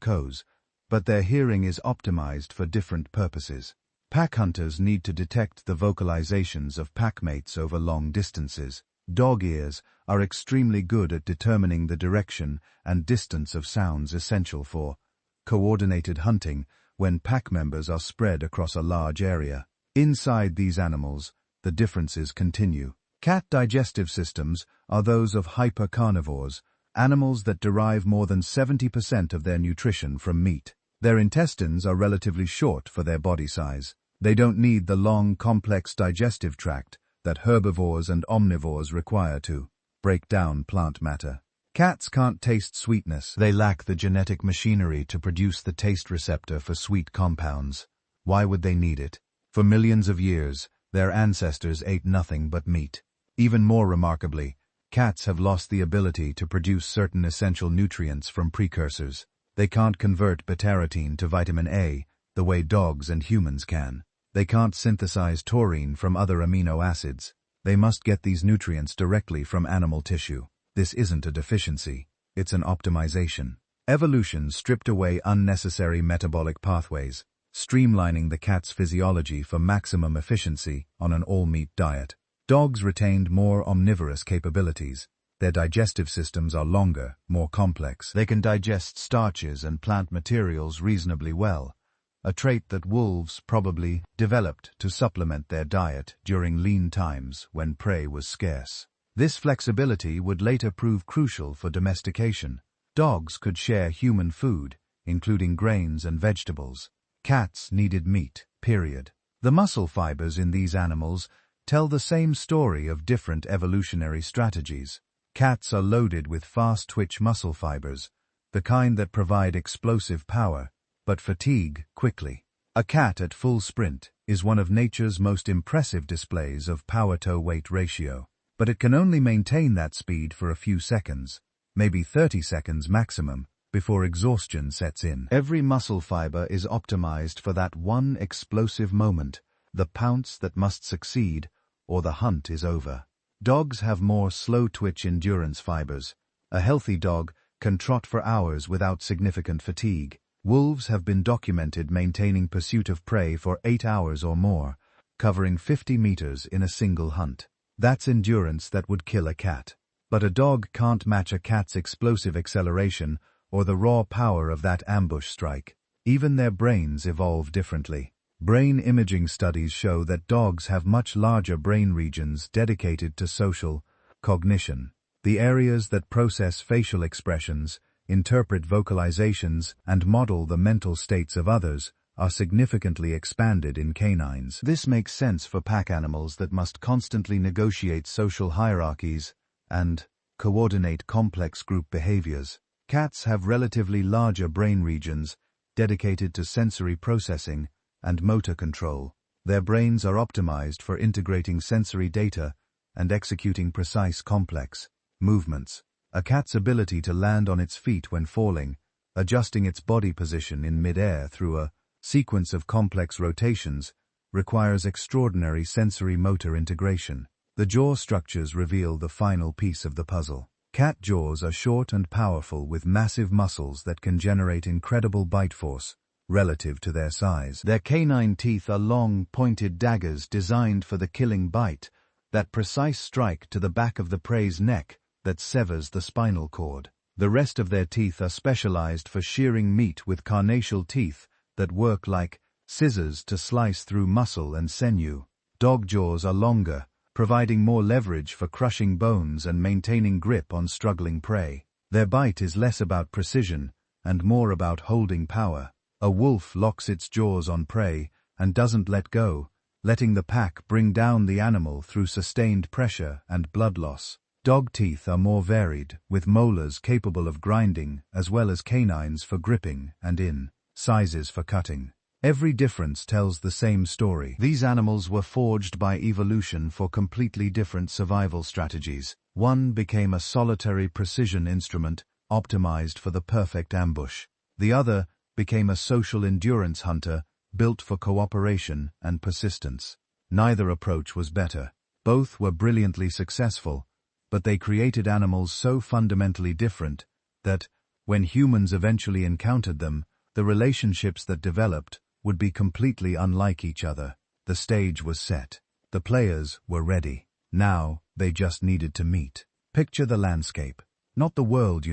kHz, but their hearing is optimized for different purposes. Pack hunters need to detect the vocalizations of packmates over long distances. Dog ears are extremely good at determining the direction and distance of sounds essential for coordinated hunting when pack members are spread across a large area. Inside these animals, the differences continue. Cat digestive systems are those of hypercarnivores, animals that derive more than 70% of their nutrition from meat. Their intestines are relatively short for their body size. They don't need the long, complex digestive tract that herbivores and omnivores require to break down plant matter. Cats can't taste sweetness. They lack the genetic machinery to produce the taste receptor for sweet compounds. Why would they need it? For millions of years, their ancestors ate nothing but meat. Even more remarkably, cats have lost the ability to produce certain essential nutrients from precursors. They can't convert beta-carotene to vitamin A the way dogs and humans can. They can't synthesize taurine from other amino acids. They must get these nutrients directly from animal tissue. This isn't a deficiency, it's an optimization. Evolution stripped away unnecessary metabolic pathways, streamlining the cat's physiology for maximum efficiency on an all-meat diet. Dogs retained more omnivorous capabilities. Their digestive systems are longer, more complex. They can digest starches and plant materials reasonably well, a trait that wolves probably developed to supplement their diet during lean times when prey was scarce. This flexibility would later prove crucial for domestication. Dogs could share human food, including grains and vegetables. Cats needed meat, period. The muscle fibers in these animals tell the same story of different evolutionary strategies. Cats are loaded with fast-twitch muscle fibers, the kind that provide explosive power, but fatigue quickly. A cat at full sprint is one of nature's most impressive displays of power-to-weight ratio, but it can only maintain that speed for a few seconds, maybe 30 seconds maximum, before exhaustion sets in. Every muscle fiber is optimized for that one explosive moment, the pounce that must succeed, or the hunt is over. Dogs have more slow-twitch endurance fibers. A healthy dog can trot for hours without significant fatigue. Wolves have been documented maintaining pursuit of prey for 8 hours or more, covering 50 meters in a single hunt. That's endurance that would kill a cat. But a dog can't match a cat's explosive acceleration or the raw power of that ambush strike. Even their brains evolve differently. Brain imaging studies show that dogs have much larger brain regions dedicated to social cognition. The areas that process facial expressions, interpret vocalizations, and model the mental states of others are significantly expanded in canines. This makes sense for pack animals that must constantly negotiate social hierarchies and coordinate complex group behaviors. Cats have relatively larger brain regions dedicated to sensory processing and motor control. Their brains are optimized for integrating sensory data and executing precise complex movements. A cat's ability to land on its feet when falling, adjusting its body position in mid-air through a sequence of complex rotations, requires extraordinary sensory motor integration. The jaw structures reveal the final piece of the puzzle. Cat jaws are short and powerful with massive muscles that can generate incredible bite force relative to their size. Their canine teeth are long, pointed daggers designed for the killing bite, that precise strike to the back of the prey's neck that severs the spinal cord. The rest of their teeth are specialized for shearing meat with carnassial teeth that work like scissors to slice through muscle and sinew. Dog jaws are longer, providing more leverage for crushing bones and maintaining grip on struggling prey. Their bite is less about precision and more about holding power. A wolf locks its jaws on prey and doesn't let go, letting the pack bring down the animal through sustained pressure and blood loss. Dog teeth are more varied, with molars capable of grinding as well as canines for gripping and sizes for cutting. Every difference tells the same story. These animals were forged by evolution for completely different survival strategies. One became a solitary precision instrument, optimized for the perfect ambush. The other became a social endurance hunter, built for cooperation and persistence. Neither approach was better. Both were brilliantly successful, but they created animals so fundamentally different that, when humans eventually encountered them, the relationships that developed would be completely unlike each other. The stage was set. The players were ready. Now, they just needed to meet. Picture the landscape. Not the world,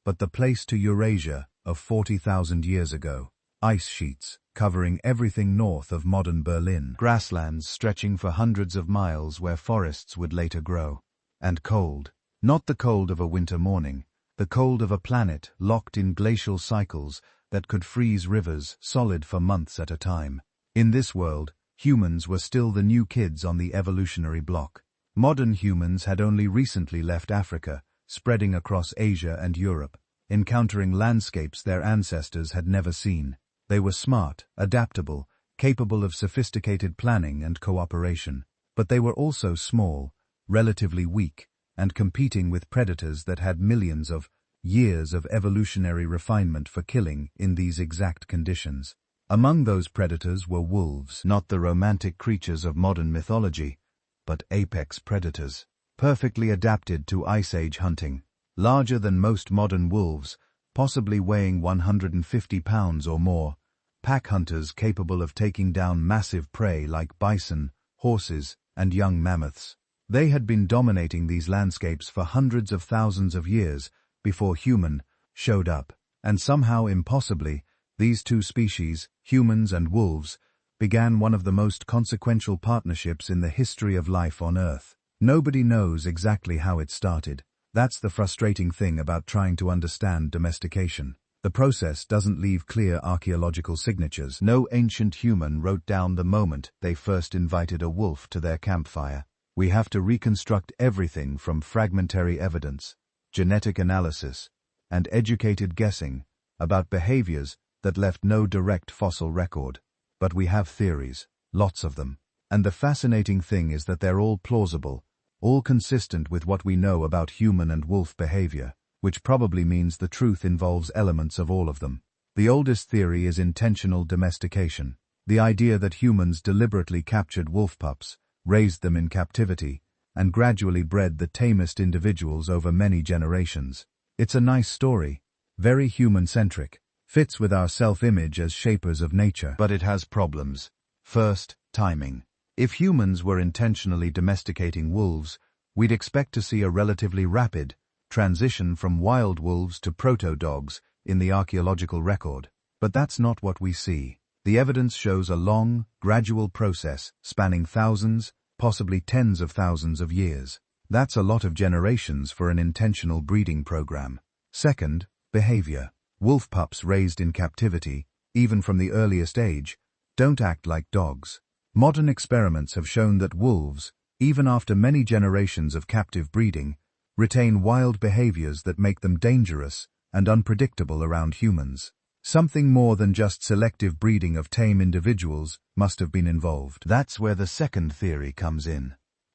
but the place to Eurasia of 40,000 years ago. Ice sheets, covering everything north of modern Berlin. Grasslands stretching for hundreds of miles where forests would later grow. And cold. Not the cold of a winter morning, the cold of a planet locked in glacial cycles that could freeze rivers solid for months at a time. In this world, humans were still the new kids on the evolutionary block. Modern humans had only recently left Africa, spreading across Asia and Europe, encountering landscapes their ancestors had never seen. They were smart, adaptable, capable of sophisticated planning and cooperation. But they were also small, relatively weak, and competing with predators that had millions of years of evolutionary refinement for killing in these exact conditions. Among those predators were wolves, not the romantic creatures of modern mythology, but apex predators, perfectly adapted to Ice Age hunting. Larger than most modern wolves, possibly weighing 150 pounds or more, pack hunters capable of taking down massive prey like bison, horses, and young mammoths. They had been dominating these landscapes for hundreds of thousands of years before human showed up, and somehow impossibly, these two species, humans and wolves, began one of the most consequential partnerships in the history of life on Earth. Nobody knows exactly how it started. That's the frustrating thing about trying to understand domestication. The process doesn't leave clear archaeological signatures. No ancient human wrote down the moment they first invited a wolf to their campfire. We have to reconstruct everything from fragmentary evidence, genetic analysis, and educated guessing about behaviors that left no direct fossil record. But we have theories, lots of them. And the fascinating thing is that they're all plausible, all consistent with what we know about human and wolf behavior, which probably means the truth involves elements of all of them. The oldest theory is intentional domestication, the idea that humans deliberately captured wolf pups, raised them in captivity, and gradually bred the tamest individuals over many generations. It's a nice story, very human-centric, fits with our self-image as shapers of nature. But it has problems. First, timing. If humans were intentionally domesticating wolves, we'd expect to see a relatively rapid transition from wild wolves to proto-dogs in the archaeological record. But that's not what we see. The evidence shows a long, gradual process spanning thousands, possibly tens of thousands of years. That's a lot of generations for an intentional breeding program. Second, behavior. Wolf pups raised in captivity, even from the earliest age, don't act like dogs. Modern experiments have shown that wolves, even after many generations of captive breeding, retain wild behaviors that make them dangerous and unpredictable around humans. Something more than just selective breeding of tame individuals must have been involved. That's where the second theory comes in.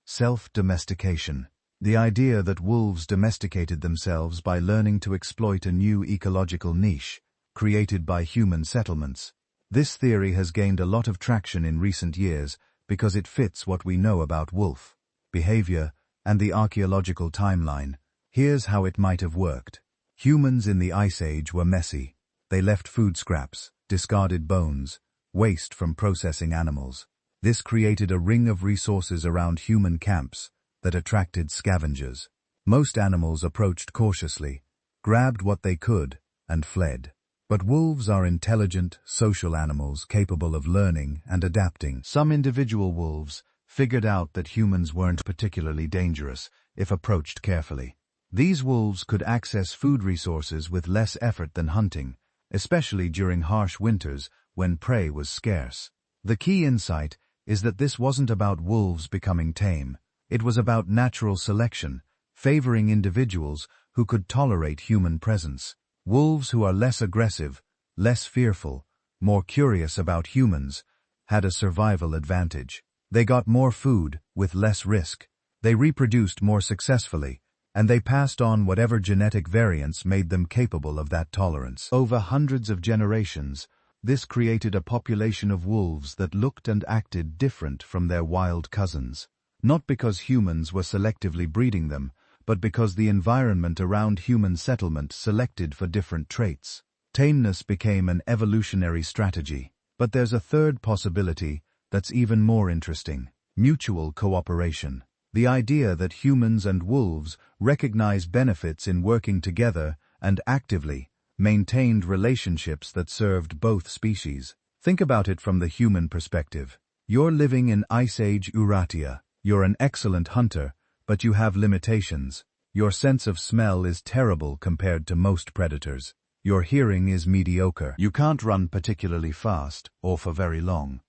Self-domestication. The idea that wolves domesticated themselves by learning to exploit a new ecological niche, created by human settlements. This theory has gained a lot of traction in recent years because it fits what we know about wolf behavior and the archaeological timeline. Here's how it might have worked. Humans in the Ice Age were messy. They left food scraps, discarded bones, waste from processing animals. This created a ring of resources around human camps that attracted scavengers. Most animals approached cautiously, grabbed what they could, and fled. But wolves are intelligent, social animals capable of learning and adapting. Some individual wolves figured out that humans weren't particularly dangerous if approached carefully. These wolves could access food resources with less effort than hunting, especially during harsh winters when prey was scarce. The key insight is that this wasn't about wolves becoming tame. It was about natural selection, favoring individuals who could tolerate human presence. Wolves who are less aggressive, less fearful, more curious about humans, had a survival advantage. They got more food with less risk. They reproduced more successfully, and they passed on whatever genetic variants made them capable of that tolerance. Over hundreds of generations, this created a population of wolves that looked and acted different from their wild cousins. Not because humans were selectively breeding them, but because the environment around human settlement selected for different traits. Tameness became an evolutionary strategy. But there's a third possibility that's even more interesting: mutual cooperation. The idea that humans and wolves recognize benefits in working together and actively maintained relationships that served both species. Think about it from the human perspective. You're living in Ice Age Euratia. You're an excellent hunter, but you have limitations. Your sense of smell is terrible compared to most predators. Your hearing is mediocre. You can't run particularly fast or for very long.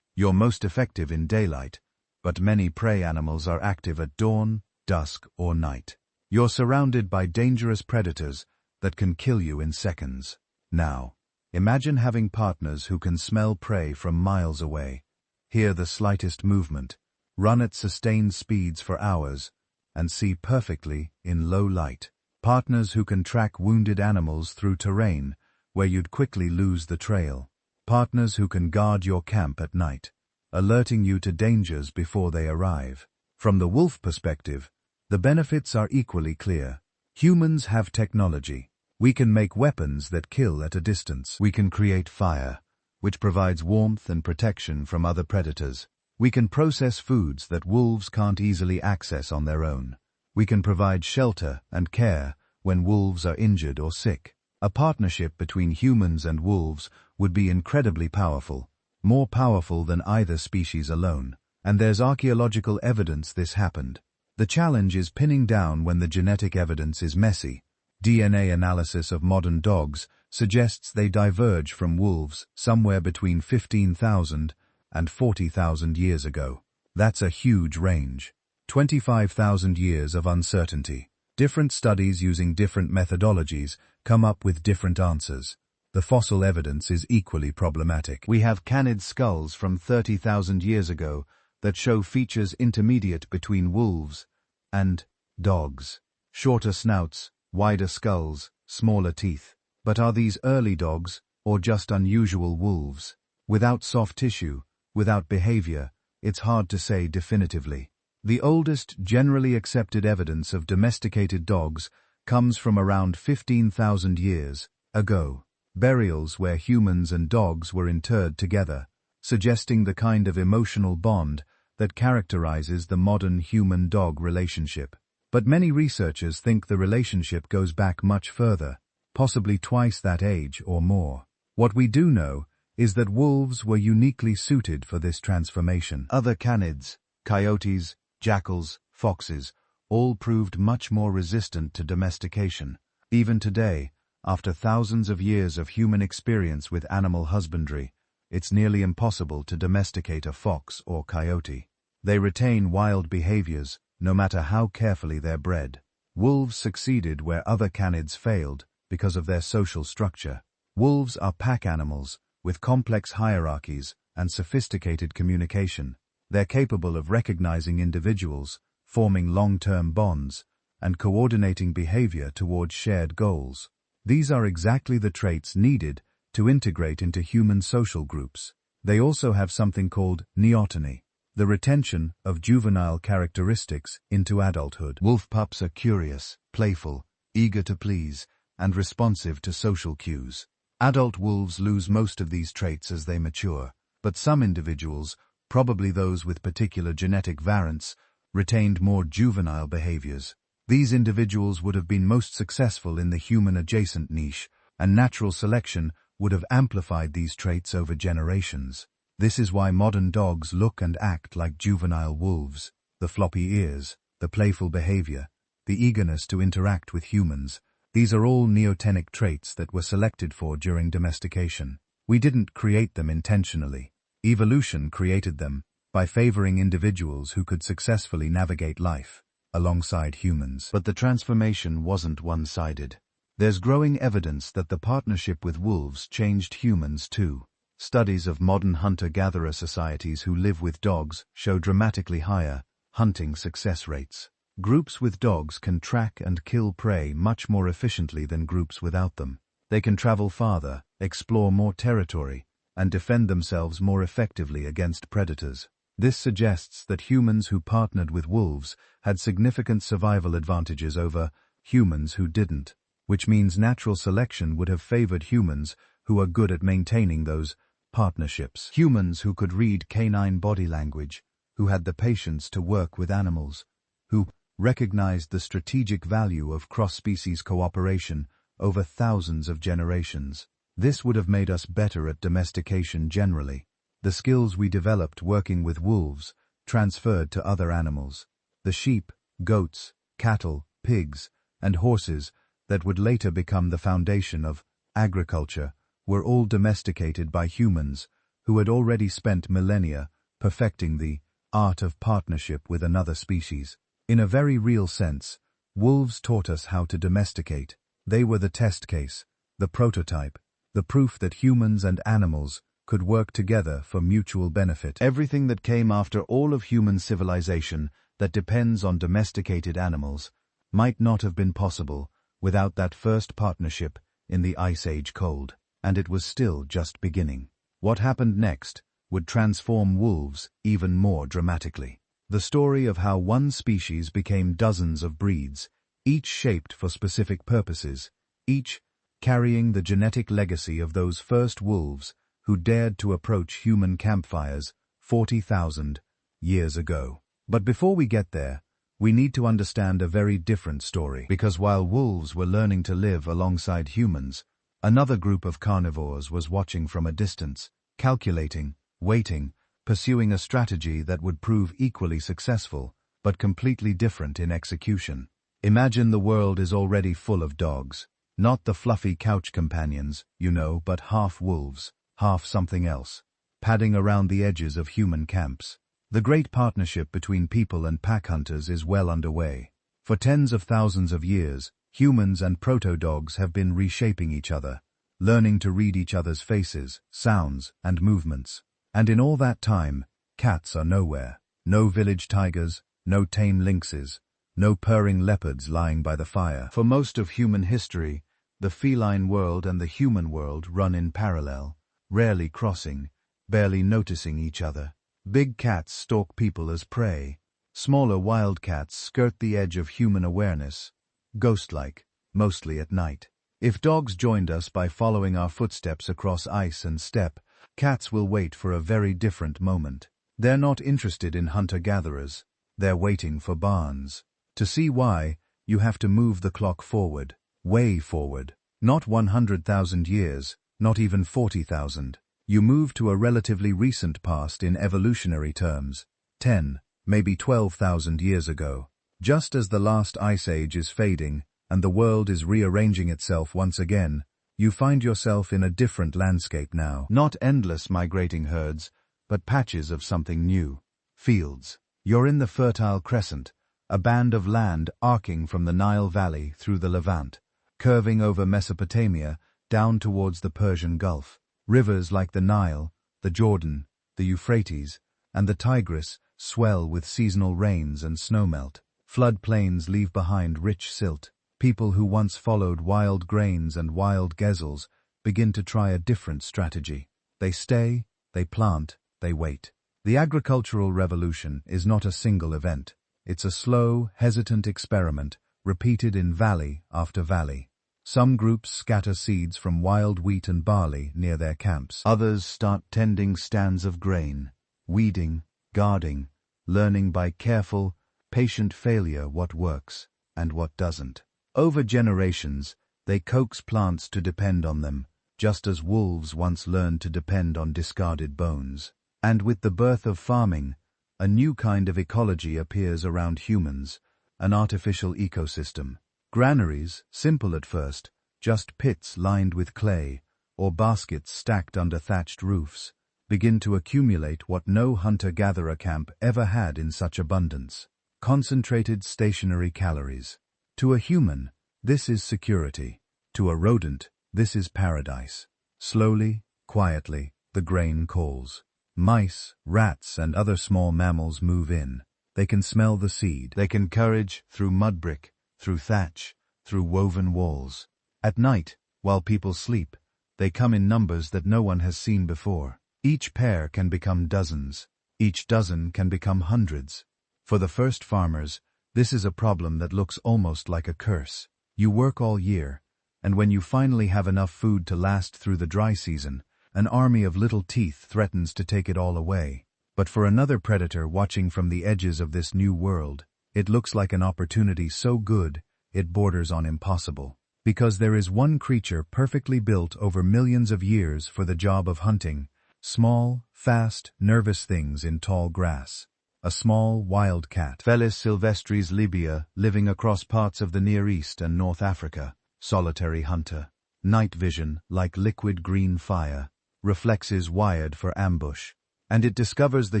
You're most effective in daylight, but many prey animals are active at dawn, dusk, or night. You're surrounded by dangerous predators that can kill you in seconds. Now, imagine having partners who can smell prey from miles away, hear the slightest movement, run at sustained speeds for hours, and see perfectly in low light. Partners who can track wounded animals through terrain where you'd quickly lose the trail. Partners who can guard your camp at night, alerting you to dangers before they arrive. From the wolf perspective, the benefits are equally clear. Humans have technology. We can make weapons that kill at a distance. We can create fire, which provides warmth and protection from other predators. We can process foods that wolves can't easily access on their own. We can provide shelter and care when wolves are injured or sick. A partnership between humans and wolves would be incredibly powerful, more powerful than either species alone. And there's archaeological evidence this happened. The challenge is pinning down when the genetic evidence is messy. DNA analysis of modern dogs suggests they diverge from wolves somewhere between 15,000 and 40,000 years ago. That's a huge range. 25,000 years of uncertainty. Different studies using different methodologies come up with different answers. The fossil evidence is equally problematic. We have canid skulls from 30,000 years ago that show features intermediate between wolves and dogs. Shorter snouts, wider skulls, smaller teeth. But are these early dogs or just unusual wolves? Without soft tissue, without behavior, it's hard to say definitively. The oldest generally accepted evidence of domesticated dogs comes from around 15,000 years ago. Burials where humans and dogs were interred together, suggesting the kind of emotional bond that characterizes the modern human-dog relationship. But many researchers think the relationship goes back much further, possibly twice that age or more. What we do know is that wolves were uniquely suited for this transformation. Other canids, coyotes, jackals, foxes, all proved much more resistant to domestication. Even today, after thousands of years of human experience with animal husbandry, it's nearly impossible to domesticate a fox or coyote. They retain wild behaviors, no matter how carefully they're bred. Wolves succeeded where other canids failed because of their social structure. Wolves are pack animals, with complex hierarchies and sophisticated communication. They're capable of recognizing individuals, forming long-term bonds, and coordinating behavior towards shared goals. These are exactly the traits needed to integrate into human social groups. They also have something called neoteny, the retention of juvenile characteristics into adulthood. Wolf pups are curious, playful, eager to please, and responsive to social cues. Adult wolves lose most of these traits as they mature, but some individuals, probably those with particular genetic variants, retained more juvenile behaviors. These individuals would have been most successful in the human-adjacent niche, and natural selection would have amplified these traits over generations. This is why modern dogs look and act like juvenile wolves. The floppy ears, the playful behavior, the eagerness to interact with humans. These are all neotenic traits that were selected for during domestication. We didn't create them intentionally. Evolution created them by favoring individuals who could successfully navigate life alongside humans. But the transformation wasn't one-sided. There's growing evidence that the partnership with wolves changed humans too. Studies of modern hunter-gatherer societies who live with dogs show dramatically higher hunting success rates. Groups with dogs can track and kill prey much more efficiently than groups without them. They can travel farther, explore more territory, and defend themselves more effectively against predators. This suggests that humans who partnered with wolves had significant survival advantages over humans who didn't, which means natural selection would have favored humans who are good at maintaining those partnerships. Humans who could read canine body language, who had the patience to work with animals, who recognized the strategic value of cross-species cooperation over thousands of generations. This would have made us better at domestication generally. The skills we developed working with wolves transferred to other animals. The sheep, goats, cattle, pigs, and horses that would later become the foundation of agriculture were all domesticated by humans who had already spent millennia perfecting the art of partnership with another species. In a very real sense, wolves taught us how to domesticate. They were the test case, the prototype, the proof that humans and animals could work together for mutual benefit. Everything that came after all of human civilization that depends on domesticated animals might not have been possible without that first partnership in the Ice Age cold, and it was still just beginning. What happened next would transform wolves even more dramatically. The story of how one species became dozens of breeds, each shaped for specific purposes, each carrying the genetic legacy of those first wolves who dared to approach human campfires 40,000 years ago. But before we get there, we need to understand a very different story. Because while wolves were learning to live alongside humans, another group of carnivores was watching from a distance, calculating, waiting, pursuing a strategy that would prove equally successful, but completely different in execution. Imagine the world is already full of dogs. Not the fluffy couch companions, you know, but half wolves, half something else, padding around the edges of human camps. The great partnership between people and pack hunters is well underway. For tens of thousands of years, humans and proto-dogs have been reshaping each other, learning to read each other's faces, sounds, and movements. And in all that time, cats are nowhere. No village tigers, no tame lynxes, no purring leopards lying by the fire. For most of human history, the feline world and the human world run in parallel, rarely crossing, barely noticing each other. Big cats stalk people as prey. Smaller wild cats skirt the edge of human awareness, ghost-like, mostly at night. If dogs joined us by following our footsteps across ice and steppe, cats will wait for a very different moment. They're not interested in hunter-gatherers. They're waiting for barns. To see why, you have to move the clock forward, way forward. Not 100,000 years, not even 40,000. You move to a relatively recent past in evolutionary terms, 10, maybe 12,000 years ago. Just as the last ice age is fading and the world is rearranging itself once again, you find yourself in a different landscape now. Not endless migrating herds, but patches of something new. Fields. You're in the Fertile Crescent, a band of land arcing from the Nile Valley through the Levant, curving over Mesopotamia down towards the Persian Gulf. Rivers like the Nile, the Jordan, the Euphrates, and the Tigris swell with seasonal rains and snowmelt. Floodplains leave behind rich silt. People who once followed wild grains and wild gazelles begin to try a different strategy. They stay, they plant, they wait. The agricultural revolution is not a single event. It's a slow, hesitant experiment repeated in valley after valley. Some groups scatter seeds from wild wheat and barley near their camps. Others start tending stands of grain, weeding, guarding, learning by careful, patient failure what works and what doesn't. Over generations, they coax plants to depend on them, just as wolves once learned to depend on discarded bones. And with the birth of farming, a new kind of ecology appears around humans, an artificial ecosystem. Granaries, simple at first, just pits lined with clay, or baskets stacked under thatched roofs, begin to accumulate what no hunter-gatherer camp ever had in such abundance: concentrated stationary calories. To a human, this is security. To a rodent, this is paradise. Slowly, quietly, the grain calls. Mice, rats, and other small mammals move in. They can smell the seed. They can forage through mud brick, through thatch, through woven walls. At night, while people sleep, they come in numbers that no one has seen before. Each pair can become dozens. Each dozen can become hundreds. For the first farmers, this is a problem that looks almost like a curse. You work all year, and when you finally have enough food to last through the dry season, an army of little teeth threatens to take it all away. But for another predator watching from the edges of this new world, it looks like an opportunity so good it borders on impossible. Because there is one creature perfectly built over millions of years for the job of hunting small, fast, nervous things in tall grass. A small wild cat, Felis sylvestris libia, living across parts of the Near East and North Africa. Solitary hunter. Night vision, like liquid green fire. Reflexes wired for ambush. And it discovers the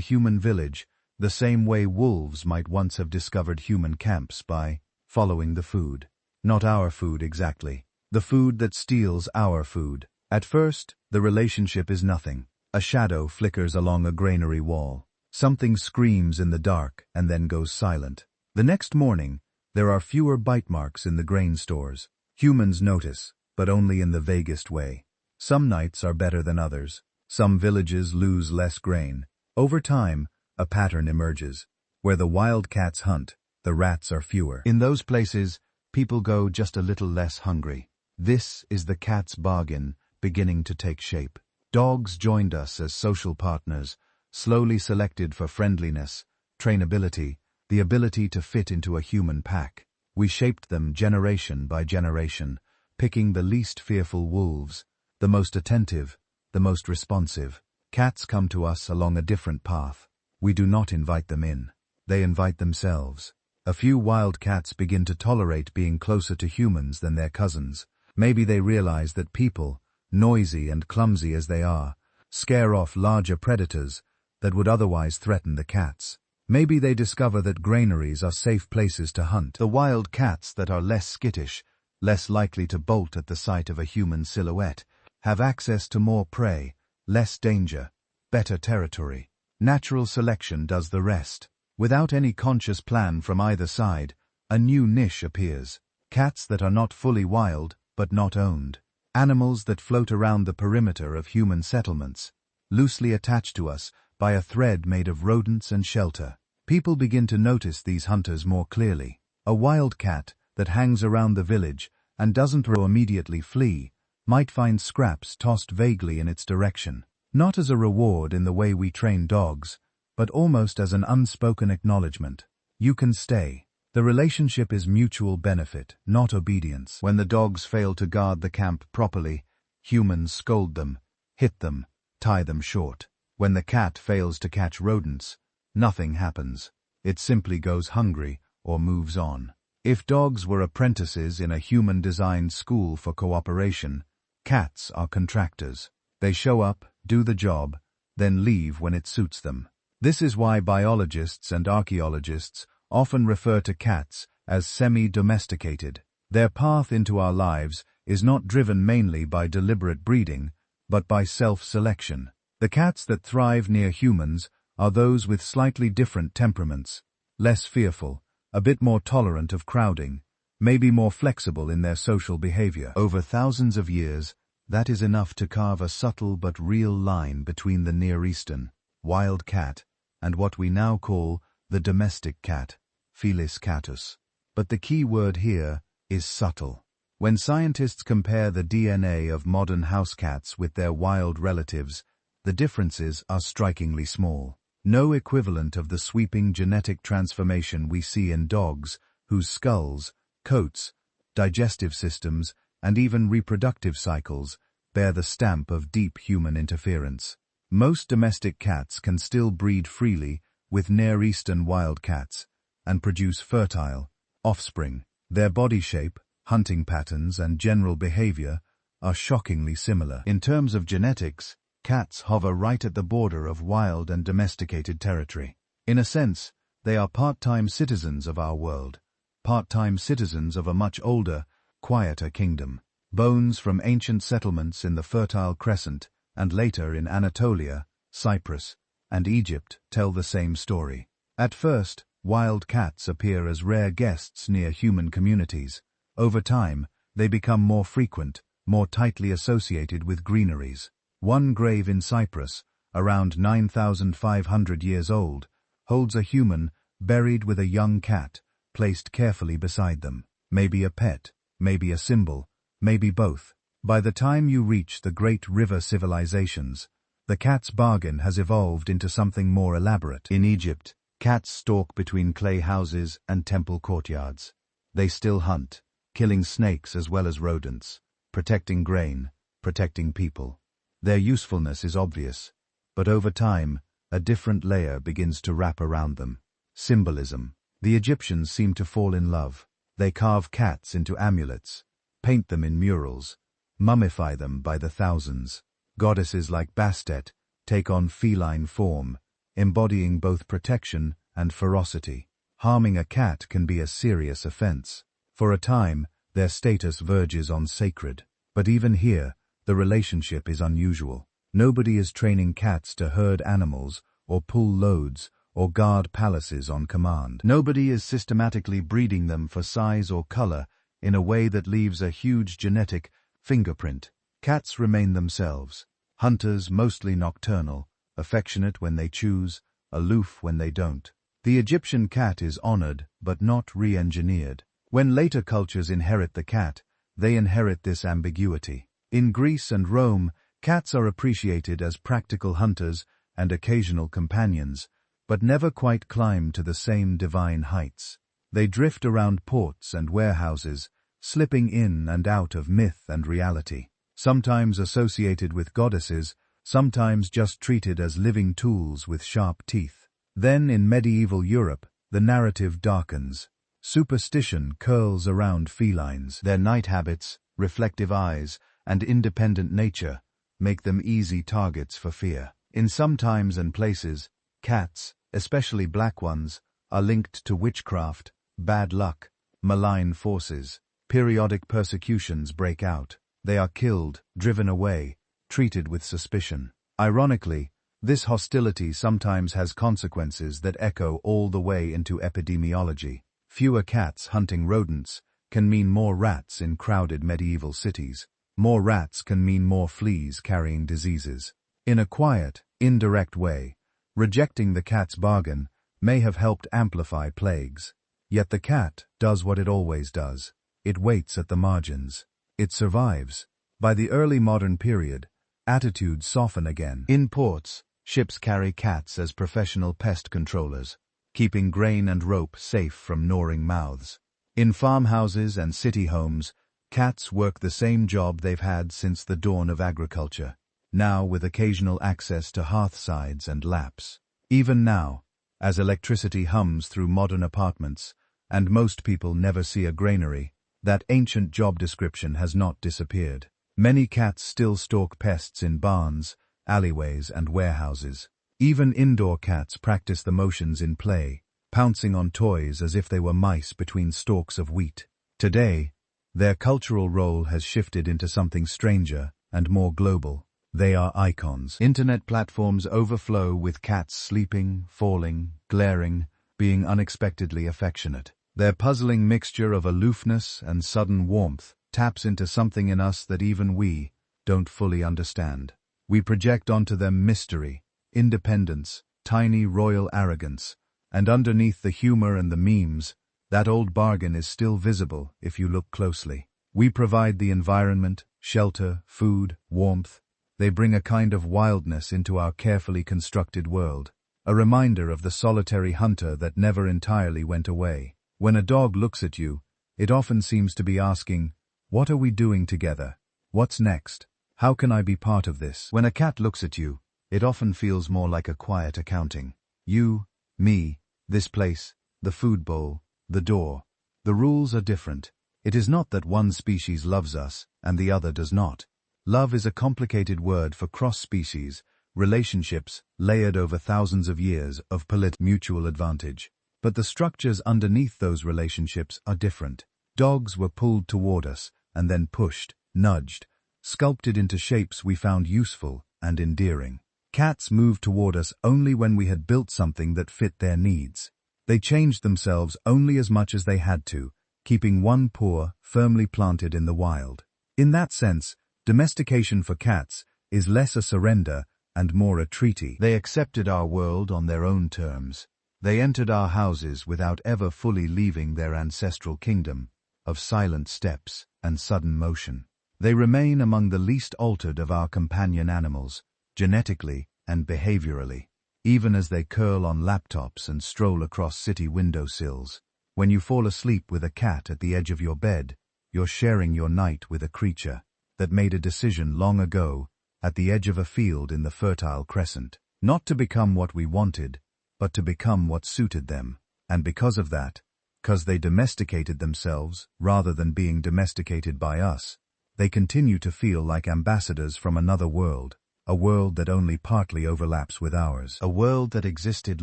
human village the same way wolves might once have discovered human camps, by following the food. Not our food exactly. The food that steals our food. At first, the relationship is nothing. A shadow flickers along a granary wall. Something screams in the dark and then goes silent. The next morning, there are fewer bite marks in the grain stores. Humans notice, but only in the vaguest way. Some nights are better than others. Some villages lose less grain. Over time, a pattern emerges. Where the wild cats hunt, the rats are fewer. In those places, people go just a little less hungry. This is the cat's bargain beginning to take shape. Dogs joined us as social partners, slowly selected for friendliness, trainability, the ability to fit into a human pack. We shaped them generation by generation, picking the least fearful wolves, the most attentive, the most responsive. Cats come to us along a different path. We do not invite them in. They invite themselves. A few wild cats begin to tolerate being closer to humans than their cousins. Maybe they realize that people, noisy and clumsy as they are, scare off larger predators that would otherwise threaten the cats. Maybe they discover that granaries are safe places to hunt. The wild cats that are less skittish, less likely to bolt at the sight of a human silhouette, have access to more prey, less danger, better territory. Natural selection does the rest. Without any conscious plan from either side, a new niche appears. Cats that are not fully wild, but not owned. Animals that float around the perimeter of human settlements, loosely attached to us by a thread made of rodents and shelter. People begin to notice these hunters more clearly. A wild cat that hangs around the village and doesn't immediately flee might find scraps tossed vaguely in its direction, not as a reward in the way we train dogs, but almost as an unspoken acknowledgement. You can stay. The relationship is mutual benefit, not obedience. When the dogs fail to guard the camp properly, humans scold them, hit them, tie them short. When the cat fails to catch rodents, nothing happens. It simply goes hungry or moves on. If dogs were apprentices in a human-designed school for cooperation, cats are contractors. They show up, do the job, then leave when it suits them. This is why biologists and archaeologists often refer to cats as semi-domesticated. Their path into our lives is not driven mainly by deliberate breeding, but by self-selection. The cats that thrive near humans are those with slightly different temperaments, less fearful, a bit more tolerant of crowding, maybe more flexible in their social behavior. Over thousands of years, that is enough to carve a subtle but real line between the Near Eastern, wild cat, and what we now call the domestic cat, Felis catus. But the key word here is subtle. When scientists compare the DNA of modern house cats with their wild relatives, the differences are strikingly small. No equivalent of the sweeping genetic transformation we see in dogs, whose skulls, coats, digestive systems, and even reproductive cycles bear the stamp of deep human interference. Most domestic cats can still breed freely with Near Eastern wild cats and produce fertile offspring. Their body shape, hunting patterns, and general behavior are shockingly similar. In terms of genetics, cats hover right at the border of wild and domesticated territory. In a sense, they are part-time citizens of our world, part-time citizens of a much older, quieter kingdom. Bones from ancient settlements in the Fertile Crescent and later in Anatolia, Cyprus, and Egypt tell the same story. At first, wild cats appear as rare guests near human communities. Over time, they become more frequent, more tightly associated with greeneries. One grave in Cyprus, around 9,500 years old, holds a human buried with a young cat, placed carefully beside them. Maybe a pet, maybe a symbol, maybe both. By the time you reach the great river civilizations, the cat's bargain has evolved into something more elaborate. In Egypt, cats stalk between clay houses and temple courtyards. They still hunt, killing snakes as well as rodents, protecting grain, protecting people. Their usefulness is obvious, but over time, a different layer begins to wrap around them. Symbolism. The Egyptians seem to fall in love. They carve cats into amulets, paint them in murals, mummify them by the thousands. Goddesses like Bastet take on feline form, embodying both protection and ferocity. Harming a cat can be a serious offense. For a time, their status verges on sacred. But even here, the relationship is unusual. Nobody is training cats to herd animals, or pull loads, or guard palaces on command. Nobody is systematically breeding them for size or color in a way that leaves a huge genetic fingerprint. Cats remain themselves. Hunters, mostly nocturnal, affectionate when they choose, aloof when they don't. The Egyptian cat is honored, but not re-engineered. When later cultures inherit the cat, they inherit this ambiguity. In Greece and Rome, cats are appreciated as practical hunters and occasional companions, but never quite climb to the same divine heights. They drift around ports and warehouses, slipping in and out of myth and reality. Sometimes associated with goddesses, sometimes just treated as living tools with sharp teeth. Then in medieval Europe, the narrative darkens. Superstition curls around felines. Their night habits, reflective eyes, and independent nature make them easy targets for fear. In some times and places, cats, especially black ones, are linked to witchcraft, bad luck, malign forces. Periodic persecutions break out. They are killed, driven away, treated with suspicion. Ironically, this hostility sometimes has consequences that echo all the way into epidemiology. Fewer cats hunting rodents can mean more rats in crowded medieval cities. More rats can mean more fleas carrying diseases. In a quiet, indirect way, rejecting the cat's bargain may have helped amplify plagues. Yet the cat does what it always does. It waits at the margins. It survives. By the early modern period, attitudes soften again. In ports, ships carry cats as professional pest controllers, keeping grain and rope safe from gnawing mouths. In farmhouses and city homes, cats work the same job they've had since the dawn of agriculture, now with occasional access to hearthsides and laps. Even now, as electricity hums through modern apartments, And most people never see a granary. That ancient job description has not disappeared. Many cats still stalk pests in barns, alleyways, and warehouses. Even indoor cats practice the motions in play, pouncing on toys as if they were mice between stalks of wheat. Today, their cultural role has shifted into something stranger and more global. They are icons. Internet platforms overflow with cats sleeping, falling, glaring, being unexpectedly affectionate. Their puzzling mixture of aloofness and sudden warmth taps into something in us that even we don't fully understand. We project onto them mystery, independence, tiny royal arrogance, and underneath the humor and the memes, that old bargain is still visible if you look closely. We provide the environment, shelter, food, warmth. They bring a kind of wildness into our carefully constructed world, a reminder of the solitary hunter that never entirely went away. When a dog looks at you, it often seems to be asking, "What are we doing together? What's next? How can I be part of this?" When a cat looks at you, it often feels more like a quiet accounting. You, me, this place, the food bowl, the door. The rules are different. It is not that one species loves us and the other does not. Love is a complicated word for cross-species, relationships layered over thousands of years of mutual advantage. But the structures underneath those relationships are different. Dogs were pulled toward us and then pushed, nudged, sculpted into shapes we found useful and endearing. Cats moved toward us only when we had built something that fit their needs. They changed themselves only as much as they had to, keeping one paw firmly planted in the wild. In that sense, domestication for cats is less a surrender and more a treaty. They accepted our world on their own terms. They entered our houses without ever fully leaving their ancestral kingdom of silent steps and sudden motion. They remain among the least altered of our companion animals, genetically and behaviorally, even as they curl on laptops and stroll across city windowsills. When you fall asleep with a cat at the edge of your bed, you're sharing your night with a creature that made a decision long ago at the edge of a field in the Fertile Crescent, not to become what we wanted, but to become what suited them. And because of that, because they domesticated themselves rather than being domesticated by us, they continue to feel like ambassadors from another world, a world that only partly overlaps with ours, a world that existed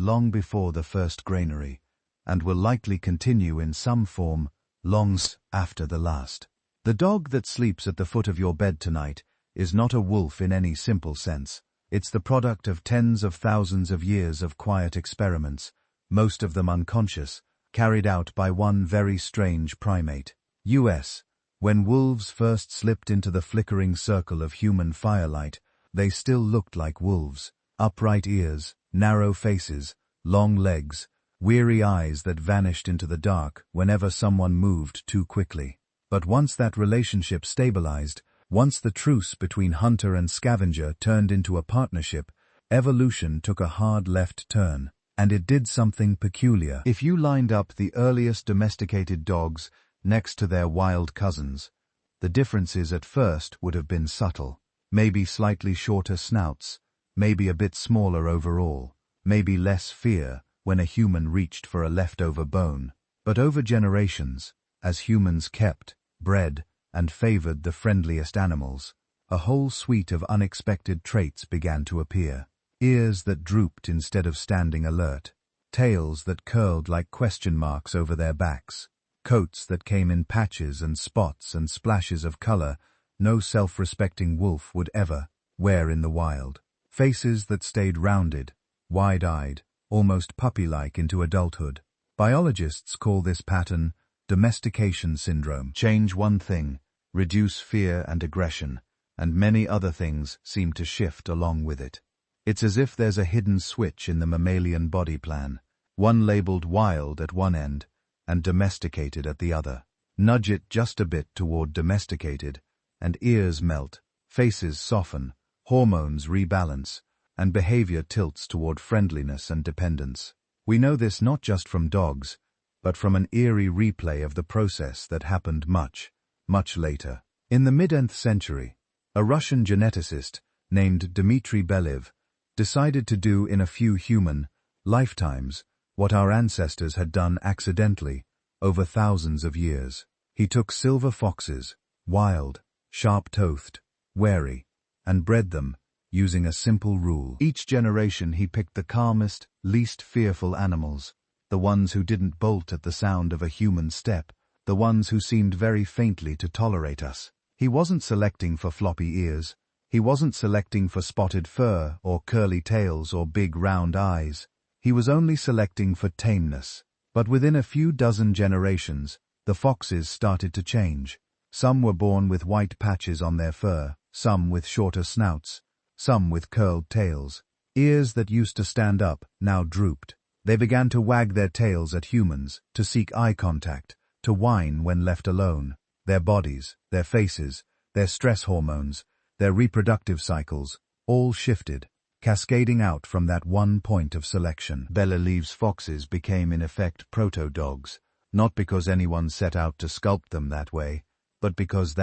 long before the first granary, and will likely continue in some form long after the last. The dog that sleeps at the foot of your bed tonight is not a wolf in any simple sense. It's the product of tens of thousands of years of quiet experiments, most of them unconscious, carried out by one very strange primate. U.S. When wolves first slipped into the flickering circle of human firelight, they still looked like wolves. Upright ears, narrow faces, long legs, weary eyes that vanished into the dark whenever someone moved too quickly. But once that relationship stabilized, once the truce between hunter and scavenger turned into a partnership, evolution took a hard left turn, and it did something peculiar. If you lined up the earliest domesticated dogs next to their wild cousins, the differences at first would have been subtle. Maybe slightly shorter snouts, maybe a bit smaller overall, maybe less fear when a human reached for a leftover bone. But over generations, as humans kept, bred, and favored the friendliest animals, a whole suite of unexpected traits began to appear. Ears that drooped instead of standing alert, tails that curled like question marks over their backs, coats that came in patches and spots and splashes of color no self-respecting wolf would ever wear in the wild, faces that stayed rounded, wide-eyed, almost puppy-like into adulthood. Biologists call this pattern domestication syndrome. Change one thing, reduce fear and aggression, and many other things seem to shift along with it. It's as if there's a hidden switch in the mammalian body plan, one labeled wild at one end and domesticated at the other. Nudge it just a bit toward domesticated, and ears melt, faces soften, hormones rebalance, and behavior tilts toward friendliness and dependence. We know this not just from dogs, but from an eerie replay of the process that happened much, much later. In the mid-10th century, a Russian geneticist named Dmitry Belyaev decided to do in a few human lifetimes what our ancestors had done accidentally over thousands of years. He took silver foxes, wild, sharp-toothed, wary, and bred them, using a simple rule. Each generation he picked the calmest, least fearful animals, the ones who didn't bolt at the sound of a human step, the ones who seemed very faintly to tolerate us. He wasn't selecting for floppy ears. He wasn't selecting for spotted fur or curly tails or big round eyes. He was only selecting for tameness. But within a few dozen generations, the foxes started to change. Some were born with white patches on their fur, some with shorter snouts, some with curled tails. Ears that used to stand up now drooped. They began to wag their tails at humans, to seek eye contact, to whine when left alone. Their bodies, their faces, their stress hormones, their reproductive cycles, all shifted, cascading out from that one point of selection. Belle-Îleve's foxes became in effect proto-dogs, not because anyone set out to sculpt them that way, but because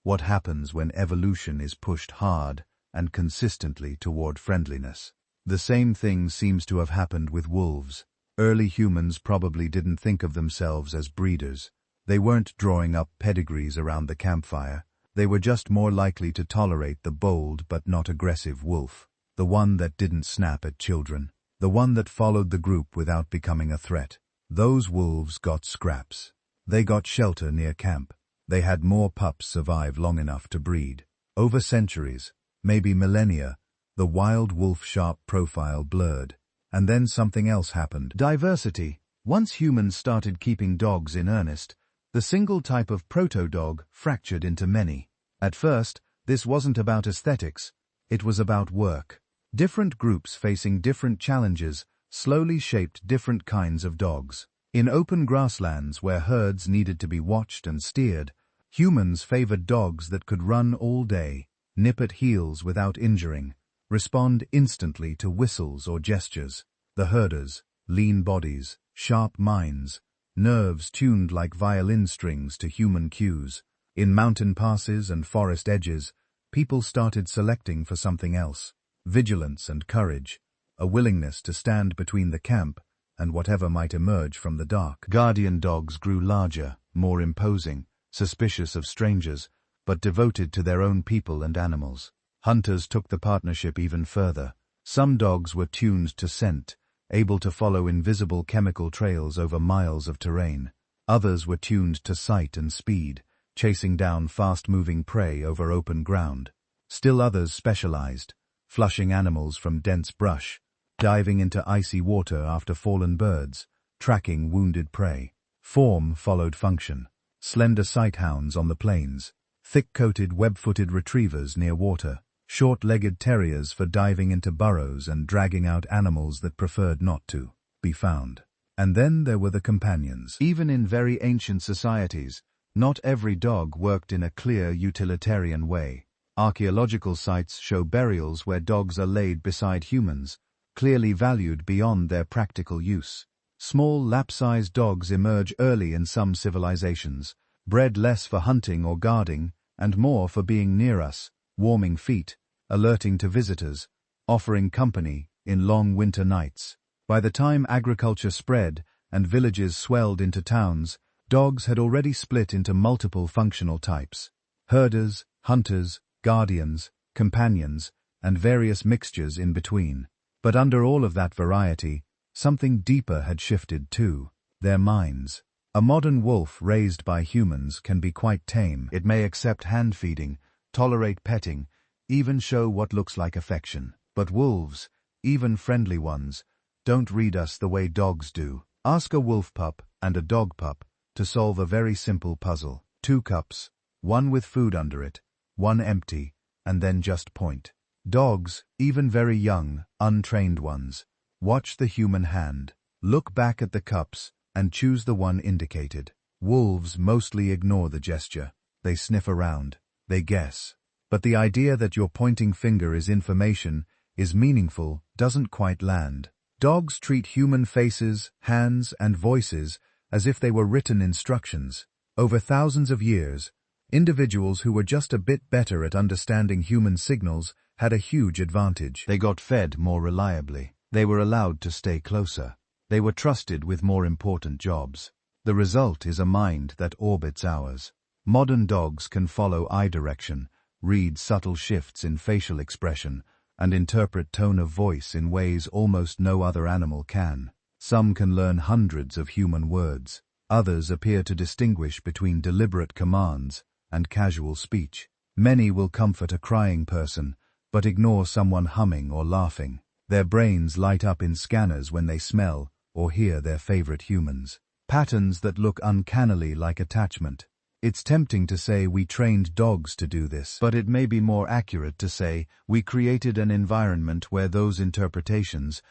what happens when evolution is pushed hard and consistently toward friendliness. The same thing seems to have happened with wolves. Early humans probably didn't think of themselves as breeders. They weren't drawing up pedigrees around the campfire. They were just more likely to tolerate the bold but not aggressive wolf, the one that didn't snap at children, the one that followed the group without becoming a threat. Those wolves got scraps. They got shelter near camp. They had more pups survive long enough to breed. Over centuries, maybe millennia, the wild wolf sharp profile blurred. And then something else happened. Diversity. Once humans started keeping dogs in earnest, the single type of proto-dog fractured into many. At first, this wasn't about aesthetics. It was about work. Different groups facing different challenges slowly shaped different kinds of dogs. In open grasslands where herds needed to be watched and steered, humans favored dogs that could run all day, nip at heels without injuring, respond instantly to whistles or gestures. The herders, lean bodies, sharp minds, nerves tuned like violin strings to human cues. In mountain passes and forest edges, people started selecting for something else: vigilance and courage, a willingness to stand between the camp and whatever might emerge from the dark. Guardian dogs grew larger, more imposing, suspicious of strangers, but devoted to their own people and animals. Hunters took the partnership even further. Some dogs were tuned to scent, able to follow invisible chemical trails over miles of terrain. Others were tuned to sight and speed, chasing down fast-moving prey over open ground. Still others specialized, flushing animals from dense brush, diving into icy water after fallen birds, tracking wounded prey. Form followed function. Slender sighthounds on the plains, thick-coated web-footed retrievers near water, short-legged terriers for diving into burrows and dragging out animals that preferred not to be found. And then there were the companions. Even in very ancient societies, not every dog worked in a clear utilitarian way. Archaeological sites show burials where dogs are laid beside humans, clearly valued beyond their practical use. Small lap-sized dogs emerge early in some civilizations, bred less for hunting or guarding, and more for being near us, warming feet, alerting to visitors, offering company in long winter nights. By the time agriculture spread and villages swelled into towns, dogs had already split into multiple functional types: herders, hunters, guardians, companions, and various mixtures in between. But under all of that variety, something deeper had shifted too: their minds. A modern wolf raised by humans can be quite tame. It may accept hand-feeding, tolerate petting, even show what looks like affection. But wolves, even friendly ones, don't read us the way dogs do. Ask a wolf pup and a dog pup to solve a very simple puzzle. 2 cups, one with food under it, one empty, and then just point. Dogs, even very young, untrained ones, watch the human hand, look back at the cups, and choose the one indicated. Wolves mostly ignore the gesture. They sniff around. They guess. But the idea that your pointing finger is information, is meaningful, doesn't quite land. Dogs treat human faces, hands, and voices as if they were written instructions. Over thousands of years, individuals who were just a bit better at understanding human signals had a huge advantage. They got fed more reliably. They were allowed to stay closer. They were trusted with more important jobs. The result is a mind that orbits ours. Modern dogs can follow eye direction, read subtle shifts in facial expression, and interpret tone of voice in ways almost no other animal can. Some can learn hundreds of human words. Others appear to distinguish between deliberate commands and casual speech. Many will comfort a crying person, but ignore someone humming or laughing. Their brains light up in scanners when they smell or hear their favorite humans. Patterns that look uncannily like attachment. It's tempting to say we trained dogs to do this, but it may be more accurate to say we created an environment where those interpretations,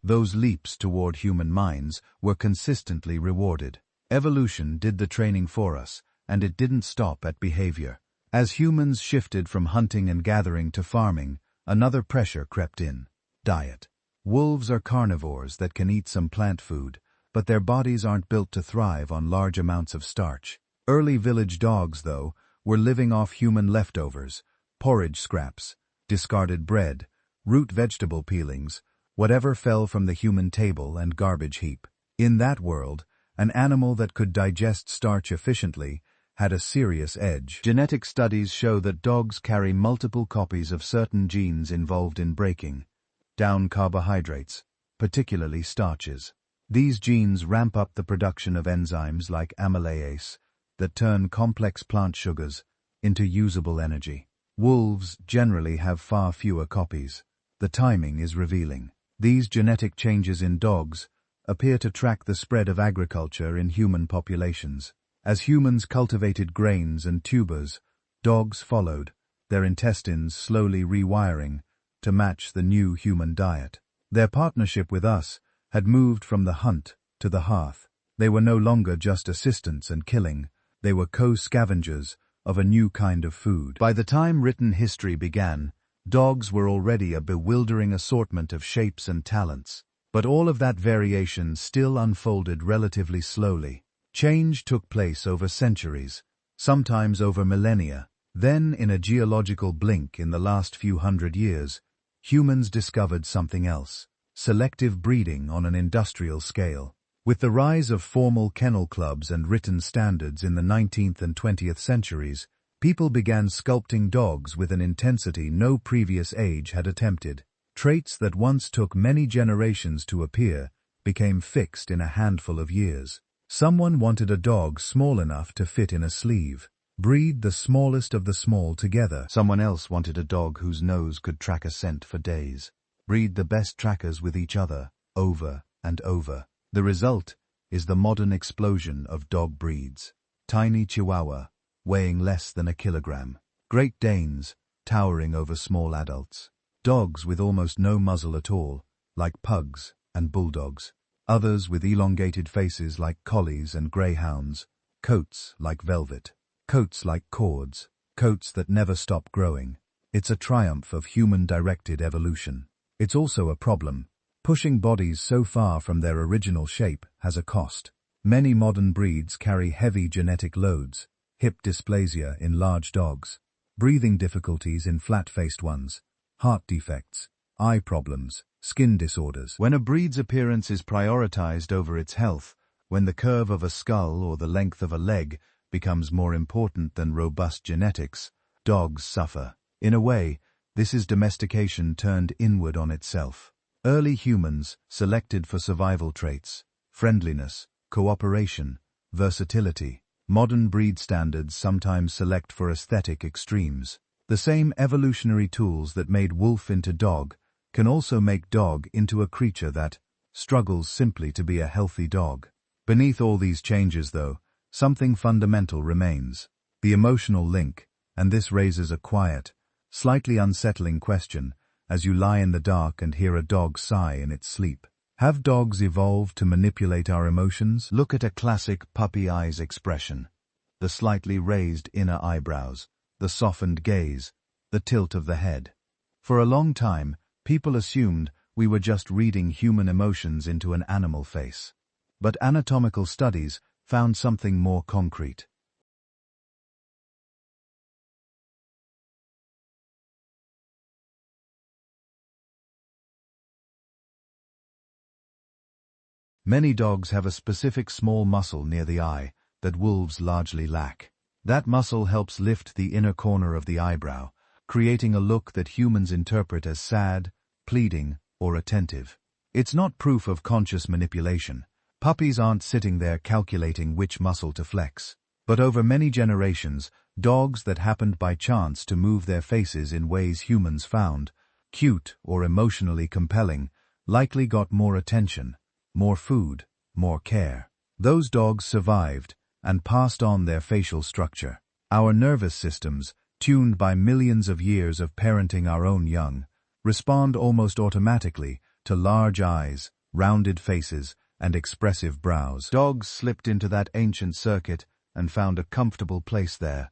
those leaps toward human minds, were consistently rewarded. Evolution did the training for us, and it didn't stop at behavior. As humans shifted from hunting and gathering to farming, another pressure crept in: diet. Wolves are carnivores that can eat some plant food, but their bodies aren't built to thrive on large amounts of starch. Early village dogs, though, were living off human leftovers, porridge scraps, discarded bread, root vegetable peelings, whatever fell from the human table and garbage heap. In that world, an animal that could digest starch efficiently had a serious edge. Genetic studies show that dogs carry multiple copies of certain genes involved in breaking down carbohydrates, particularly starches. These genes ramp up the production of enzymes like amylase that turn complex plant sugars into usable energy. Wolves generally have far fewer copies. The timing is revealing. These genetic changes in dogs appear to track the spread of agriculture in human populations. As humans cultivated grains and tubers, dogs followed, their intestines slowly rewiring to match the new human diet. Their partnership with us had moved from the hunt to the hearth. They were no longer just assistants and killing, they were co-scavengers of a new kind of food. By the time written history began, dogs were already a bewildering assortment of shapes and talents. But all of that variation still unfolded relatively slowly. Change took place over centuries, sometimes over millennia. Then, in a geological blink in the last few hundred years, humans discovered something else: selective breeding on an industrial scale. With the rise of formal kennel clubs and written standards in the 19th and 20th centuries, people began sculpting dogs with an intensity no previous age had attempted. Traits that once took many generations to appear became fixed in a handful of years. Someone wanted a dog small enough to fit in a sleeve. Breed the smallest of the small together. Someone else wanted a dog whose nose could track a scent for days. Breed the best trackers with each other, over and over. The result is the modern explosion of dog breeds. Tiny Chihuahua, weighing less than a kilogram. Great Danes, towering over small adults. Dogs with almost no muzzle at all, like pugs and bulldogs. Others with elongated faces like collies and greyhounds. Coats like velvet. Coats like cords. Coats that never stop growing. It's a triumph of human-directed evolution. It's also a problem. Pushing bodies so far from their original shape has a cost. Many modern breeds carry heavy genetic loads: hip dysplasia in large dogs, breathing difficulties in flat-faced ones, heart defects, eye problems, skin disorders. When a breed's appearance is prioritized over its health, when the curve of a skull or the length of a leg becomes more important than robust genetics, dogs suffer. In a way, this is domestication turned inward on itself. Early humans selected for survival traits: friendliness, cooperation, versatility. Modern breed standards sometimes select for aesthetic extremes. The same evolutionary tools that made wolf into dog can also make dog into a creature that struggles simply to be a healthy dog. Beneath all these changes, though, something fundamental remains: the emotional link, and this raises a quiet, slightly unsettling question as you lie in the dark and hear a dog sigh in its sleep. Have dogs evolved to manipulate our emotions? Look at a classic puppy eyes expression. The slightly raised inner eyebrows, the softened gaze, the tilt of the head. For a long time, people assumed we were just reading human emotions into an animal face. But anatomical studies found something more concrete. Many dogs have a specific small muscle near the eye that wolves largely lack. That muscle helps lift the inner corner of the eyebrow, creating a look that humans interpret as sad, pleading, or attentive. It's not proof of conscious manipulation. Puppies aren't sitting there calculating which muscle to flex. But over many generations, dogs that happened by chance to move their faces in ways humans found cute or emotionally compelling likely got more attention, more food, more care. Those dogs survived and passed on their facial structure. Our nervous systems, tuned by millions of years of parenting our own young, respond almost automatically to large eyes, rounded faces, and expressive brows. Dogs slipped into that ancient circuit and found a comfortable place there.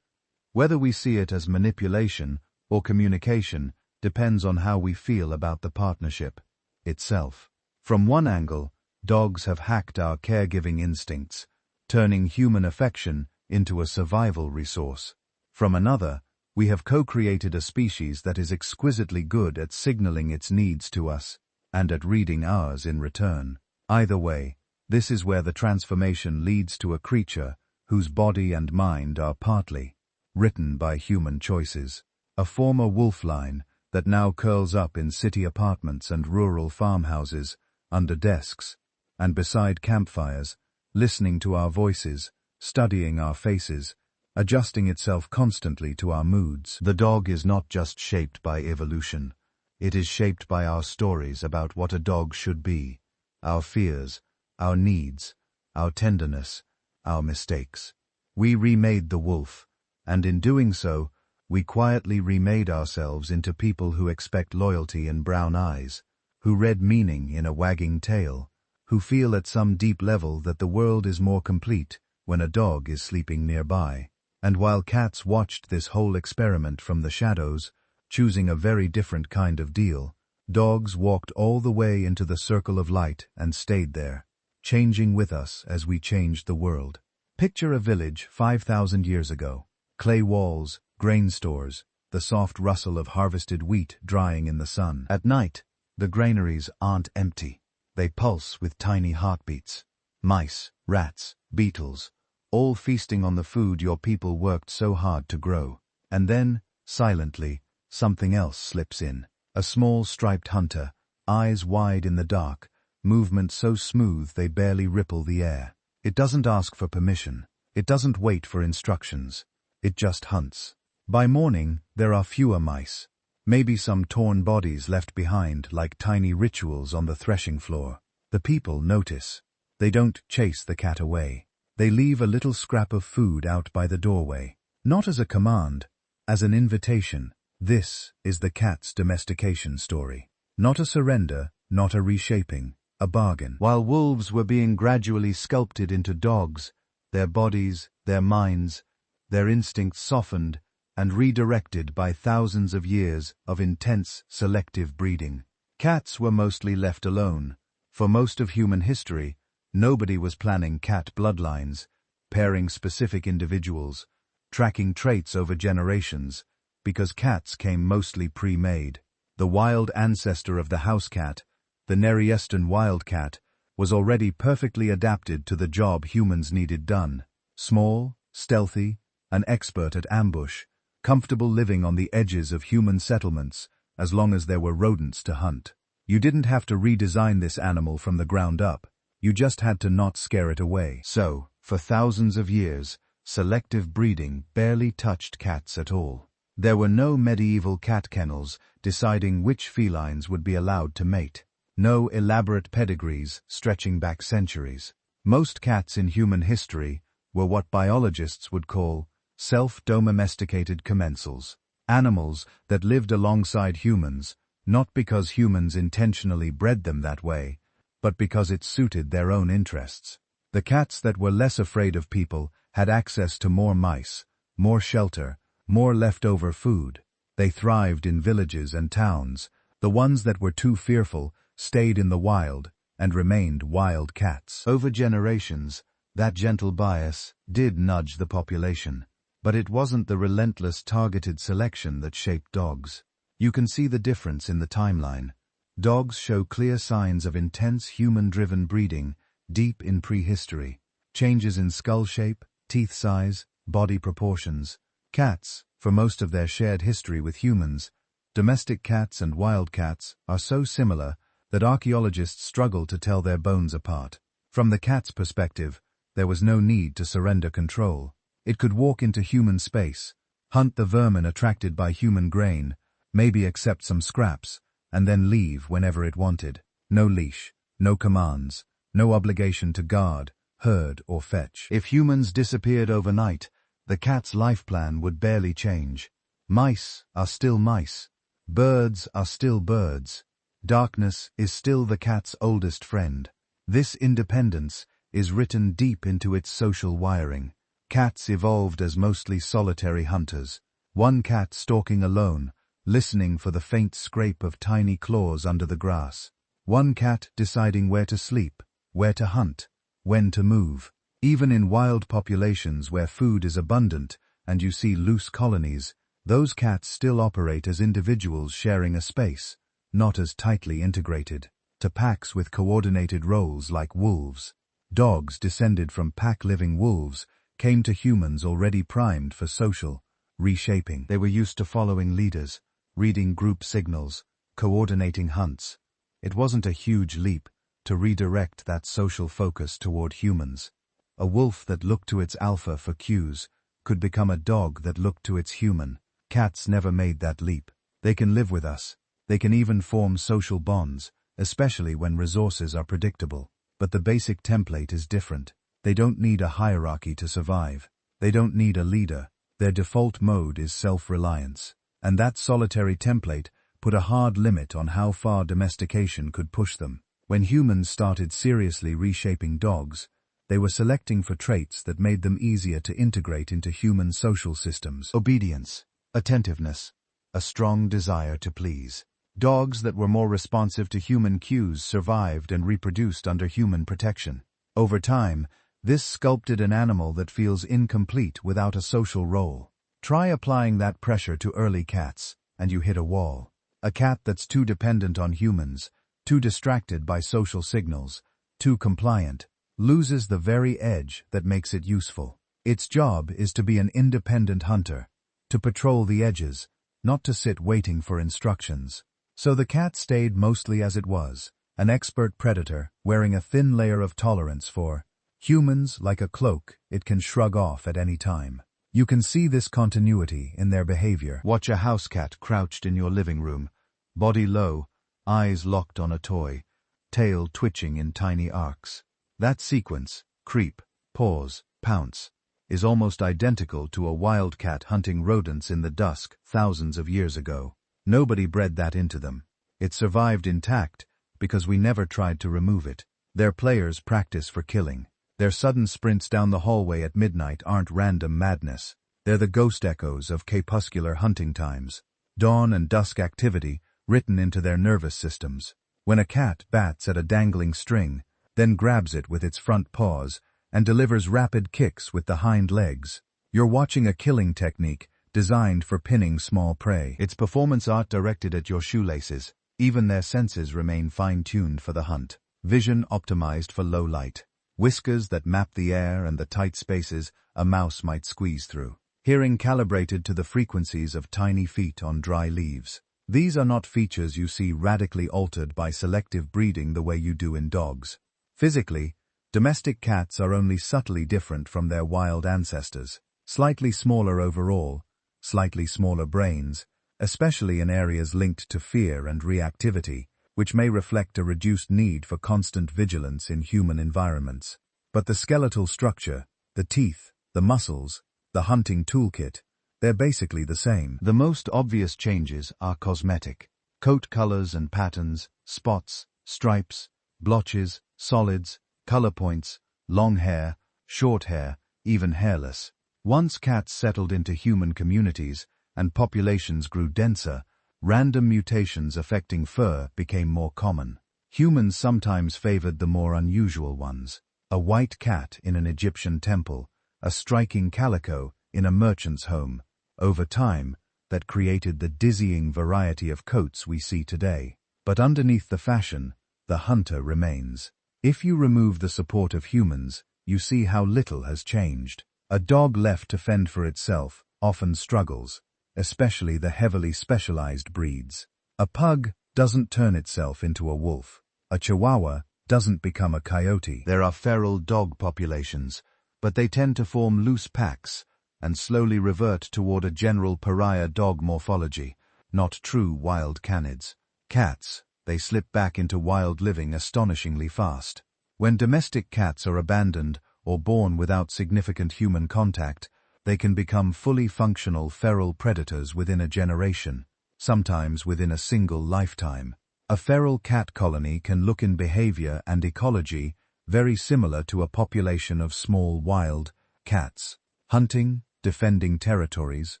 Whether we see it as manipulation or communication depends on how we feel about the partnership itself. From one angle, dogs have hacked our caregiving instincts, turning human affection into a survival resource. From another, we have co-created a species that is exquisitely good at signaling its needs to us and at reading ours in return. Either way, this is where the transformation leads to a creature whose body and mind are partly written by human choices. A former wolf line that now curls up in city apartments and rural farmhouses, under desks, and beside campfires, listening to our voices, studying our faces, adjusting itself constantly to our moods. The dog is not just shaped by evolution. It is shaped by our stories about what a dog should be, our fears, our needs, our tenderness, our mistakes. We remade the wolf, and in doing so, we quietly remade ourselves into people who expect loyalty in brown eyes, who read meaning in a wagging tail, who feel at some deep level that the world is more complete when a dog is sleeping nearby. And while cats watched this whole experiment from the shadows, choosing a very different kind of deal, dogs walked all the way into the circle of light and stayed there, changing with us as we changed the world. Picture a village 5,000 years ago. Clay walls, grain stores, the soft rustle of harvested wheat drying in the sun. At night, the granaries aren't empty. They pulse with tiny heartbeats. Mice, rats, beetles, all feasting on the food your people worked so hard to grow. And then, silently, something else slips in. A small striped hunter, eyes wide in the dark, movement so smooth they barely ripple the air. It doesn't ask for permission. It doesn't wait for instructions. It just hunts. By morning, there are fewer mice. Maybe some torn bodies left behind like tiny rituals on the threshing floor. The people notice. They don't chase the cat away. They leave a little scrap of food out by the doorway. Not as a command, as an invitation. This is the cat's domestication story. Not a surrender, not a reshaping, a bargain. While wolves were being gradually sculpted into dogs, their bodies, their minds, their instincts softened and redirected by thousands of years of intense selective breeding. Cats were mostly left alone. For most of human history, nobody was planning cat bloodlines, pairing specific individuals, tracking traits over generations, because cats came mostly pre-made. The wild ancestor of the house cat, the Nereistan wildcat, was already perfectly adapted to the job humans needed done. Small, stealthy, an expert at ambush, comfortable living on the edges of human settlements as long as there were rodents to hunt. You didn't have to redesign this animal from the ground up. You just had to not scare it away. So, for thousands of years, selective breeding barely touched cats at all. There were no medieval cat kennels deciding which felines would be allowed to mate. No elaborate pedigrees stretching back centuries. Most cats in human history were what biologists would call self-domesticated commensals. Animals that lived alongside humans, not because humans intentionally bred them that way, but because it suited their own interests. The cats that were less afraid of people had access to more mice, more shelter, more leftover food. They thrived in villages and towns. The ones that were too fearful stayed in the wild and remained wild cats. Over generations, that gentle bias did nudge the population. But it wasn't the relentless targeted selection that shaped dogs. You can see the difference in the timeline. Dogs show clear signs of intense human-driven breeding deep in prehistory. Changes in skull shape, teeth size, body proportions. Cats, for most of their shared history with humans, domestic cats and wild cats, are so similar that archaeologists struggle to tell their bones apart. From the cat's perspective, there was no need to surrender control. It could walk into human space, hunt the vermin attracted by human grain, maybe accept some scraps, and then leave whenever it wanted. No leash, no commands, no obligation to guard, herd, or fetch. If humans disappeared overnight, the cat's life plan would barely change. Mice are still mice. Birds are still birds. Darkness is still the cat's oldest friend. This independence is written deep into its social wiring. Cats evolved as mostly solitary hunters. One cat stalking alone, listening for the faint scrape of tiny claws under the grass. One cat deciding where to sleep, where to hunt, when to move. Even in wild populations where food is abundant and you see loose colonies, those cats still operate as individuals sharing a space, not as tightly integrated, to packs with coordinated roles like wolves. Dogs descended from pack-living wolves came to humans already primed for social reshaping. They were used to following leaders, reading group signals, coordinating hunts. It wasn't a huge leap to redirect that social focus toward humans. A wolf that looked to its alpha for cues could become a dog that looked to its human. Cats never made that leap. They can live with us. They can even form social bonds, especially when resources are predictable. But the basic template is different. They don't need a hierarchy to survive. They don't need a leader. Their default mode is self-reliance. And that solitary template put a hard limit on how far domestication could push them. When humans started seriously reshaping dogs, they were selecting for traits that made them easier to integrate into human social systems. Obedience, attentiveness, a strong desire to please. Dogs that were more responsive to human cues survived and reproduced under human protection. Over time, this sculpted an animal that feels incomplete without a social role. Try applying that pressure to early cats, and you hit a wall. A cat that's too dependent on humans, too distracted by social signals, too compliant, loses the very edge that makes it useful. Its job is to be an independent hunter, to patrol the edges, not to sit waiting for instructions. So the cat stayed mostly as it was, an expert predator wearing a thin layer of tolerance for humans like a cloak it can shrug off at any time. You can see this continuity in their behavior. Watch a house cat crouched in your living room, body low, eyes locked on a toy, tail twitching in tiny arcs. That sequence, creep, pause, pounce, is almost identical to a wildcat hunting rodents in the dusk thousands of years ago. Nobody bred that into them. It survived intact because we never tried to remove it. Their players practice for killing. Their sudden sprints down the hallway at midnight aren't random madness. They're the ghost echoes of crepuscular hunting times. Dawn and dusk activity written into their nervous systems. When a cat bats at a dangling string, then grabs it with its front paws and delivers rapid kicks with the hind legs, you're watching a killing technique designed for pinning small prey. It's performance art directed at your shoelaces. Even their senses remain fine-tuned for the hunt. Vision optimized for low light. Whiskers that map the air and the tight spaces a mouse might squeeze through. Hearing calibrated to the frequencies of tiny feet on dry leaves. These are not features you see radically altered by selective breeding the way you do in dogs. Physically, domestic cats are only subtly different from their wild ancestors. Slightly smaller overall, slightly smaller brains, especially in areas linked to fear and reactivity, which may reflect a reduced need for constant vigilance in human environments. But the skeletal structure, the teeth, the muscles, the hunting toolkit, they're basically the same. The most obvious changes are cosmetic. Coat colors and patterns, spots, stripes, blotches, solids, color points, long hair, short hair, even hairless. Once cats settled into human communities and populations grew denser, random mutations affecting fur became more common. Humans sometimes favored the more unusual ones. A white cat in an Egyptian temple, a striking calico in a merchant's home. Over time, that created the dizzying variety of coats we see today. But underneath the fashion, the hunter remains. If you remove the support of humans, you see how little has changed. A dog left to fend for itself often struggles, especially the heavily specialized breeds. A pug doesn't turn itself into a wolf. A chihuahua doesn't become a coyote. There are feral dog populations, but they tend to form loose packs and slowly revert toward a general pariah dog morphology, not true wild canids. Cats, they slip back into wild living astonishingly fast. When domestic cats are abandoned or born without significant human contact, they can become fully functional feral predators within a generation, sometimes within a single lifetime. A feral cat colony can look in behavior and ecology very similar to a population of small wild cats, hunting, defending territories,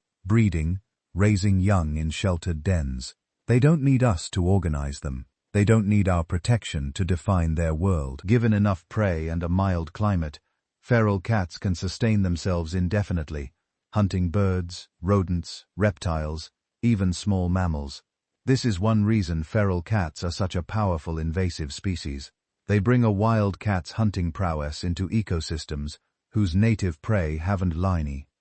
breeding, raising young in sheltered dens. They don't need us to organize them. They don't need our protection to define their world. Given enough prey and a mild climate, feral cats can sustain themselves indefinitely, hunting birds, rodents, reptiles, even small mammals. This is one reason feral cats are such a powerful invasive species. They bring a wild cat's hunting prowess into ecosystems whose native prey haven't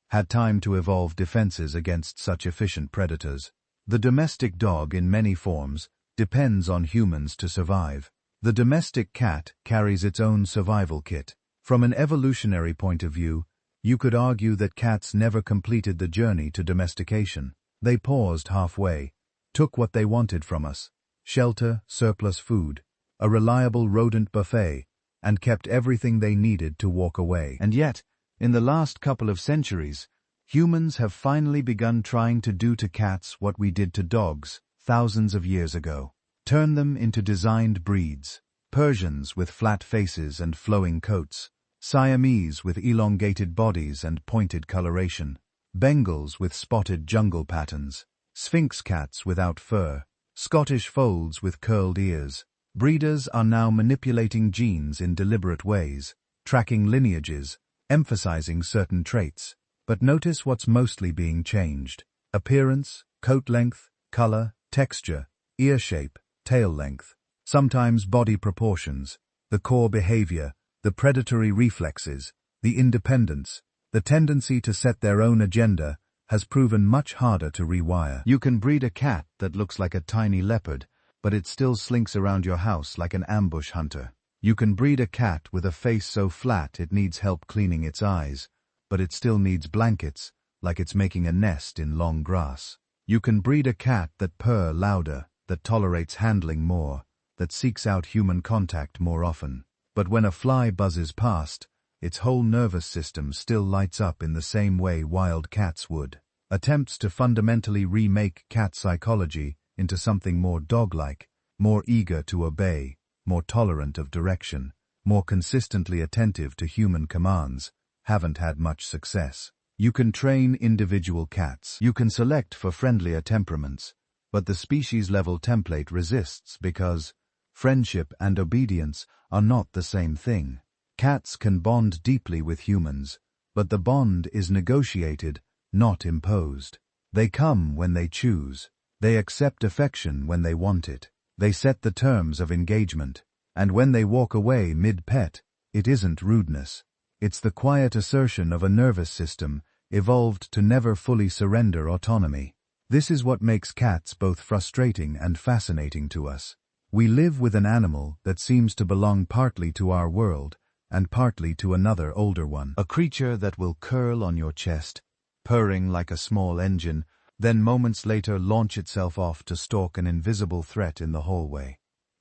had time to evolve defenses against such efficient predators. The domestic dog in many forms depends on humans to survive. The domestic cat carries its own survival kit. From an evolutionary point of view, you could argue that cats never completed the journey to domestication. They paused halfway, took what they wanted from us: shelter, surplus food, a reliable rodent buffet, and kept everything they needed to walk away. And yet, in the last couple of centuries, humans have finally begun trying to do to cats what we did to dogs thousands of years ago. Turn them into designed breeds: Persians with flat faces and flowing coats, Siamese with elongated bodies and pointed coloration, Bengals with spotted jungle patterns, Sphinx cats without fur, Scottish folds with curled ears. Breeders are now manipulating genes in deliberate ways, tracking lineages, emphasizing certain traits. But notice what's mostly being changed: appearance, coat length, color, texture, ear shape, tail length, sometimes body proportions, the core behavior, the predatory reflexes, the independence, the tendency to set their own agenda has proven much harder to rewire. You can breed a cat that looks like a tiny leopard, but it still slinks around your house like an ambush hunter. You can breed a cat with a face so flat it needs help cleaning its eyes, but it still needs blankets, like it's making a nest in long grass. You can breed a cat that purrs louder, that tolerates handling more, that seeks out human contact more often. But when a fly buzzes past, its whole nervous system still lights up in the same way wild cats would. Attempts to fundamentally remake cat psychology into something more dog-like, more eager to obey, more tolerant of direction, more consistently attentive to human commands, haven't had much success. You can train individual cats. You can select for friendlier temperaments, but the species-level template resists because friendship and obedience are not the same thing. Cats can bond deeply with humans, but the bond is negotiated, not imposed. They come when they choose. They accept affection when they want it. They set the terms of engagement, and when they walk away mid-pet, it isn't rudeness. It's the quiet assertion of a nervous system evolved to never fully surrender autonomy. This is what makes cats both frustrating and fascinating to us. We live with an animal that seems to belong partly to our world and partly to another older one. A creature that will curl on your chest, purring like a small engine, then moments later launch itself off to stalk an invisible threat in the hallway.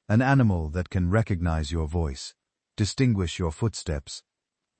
An animal that can recognize your voice, distinguish your footsteps,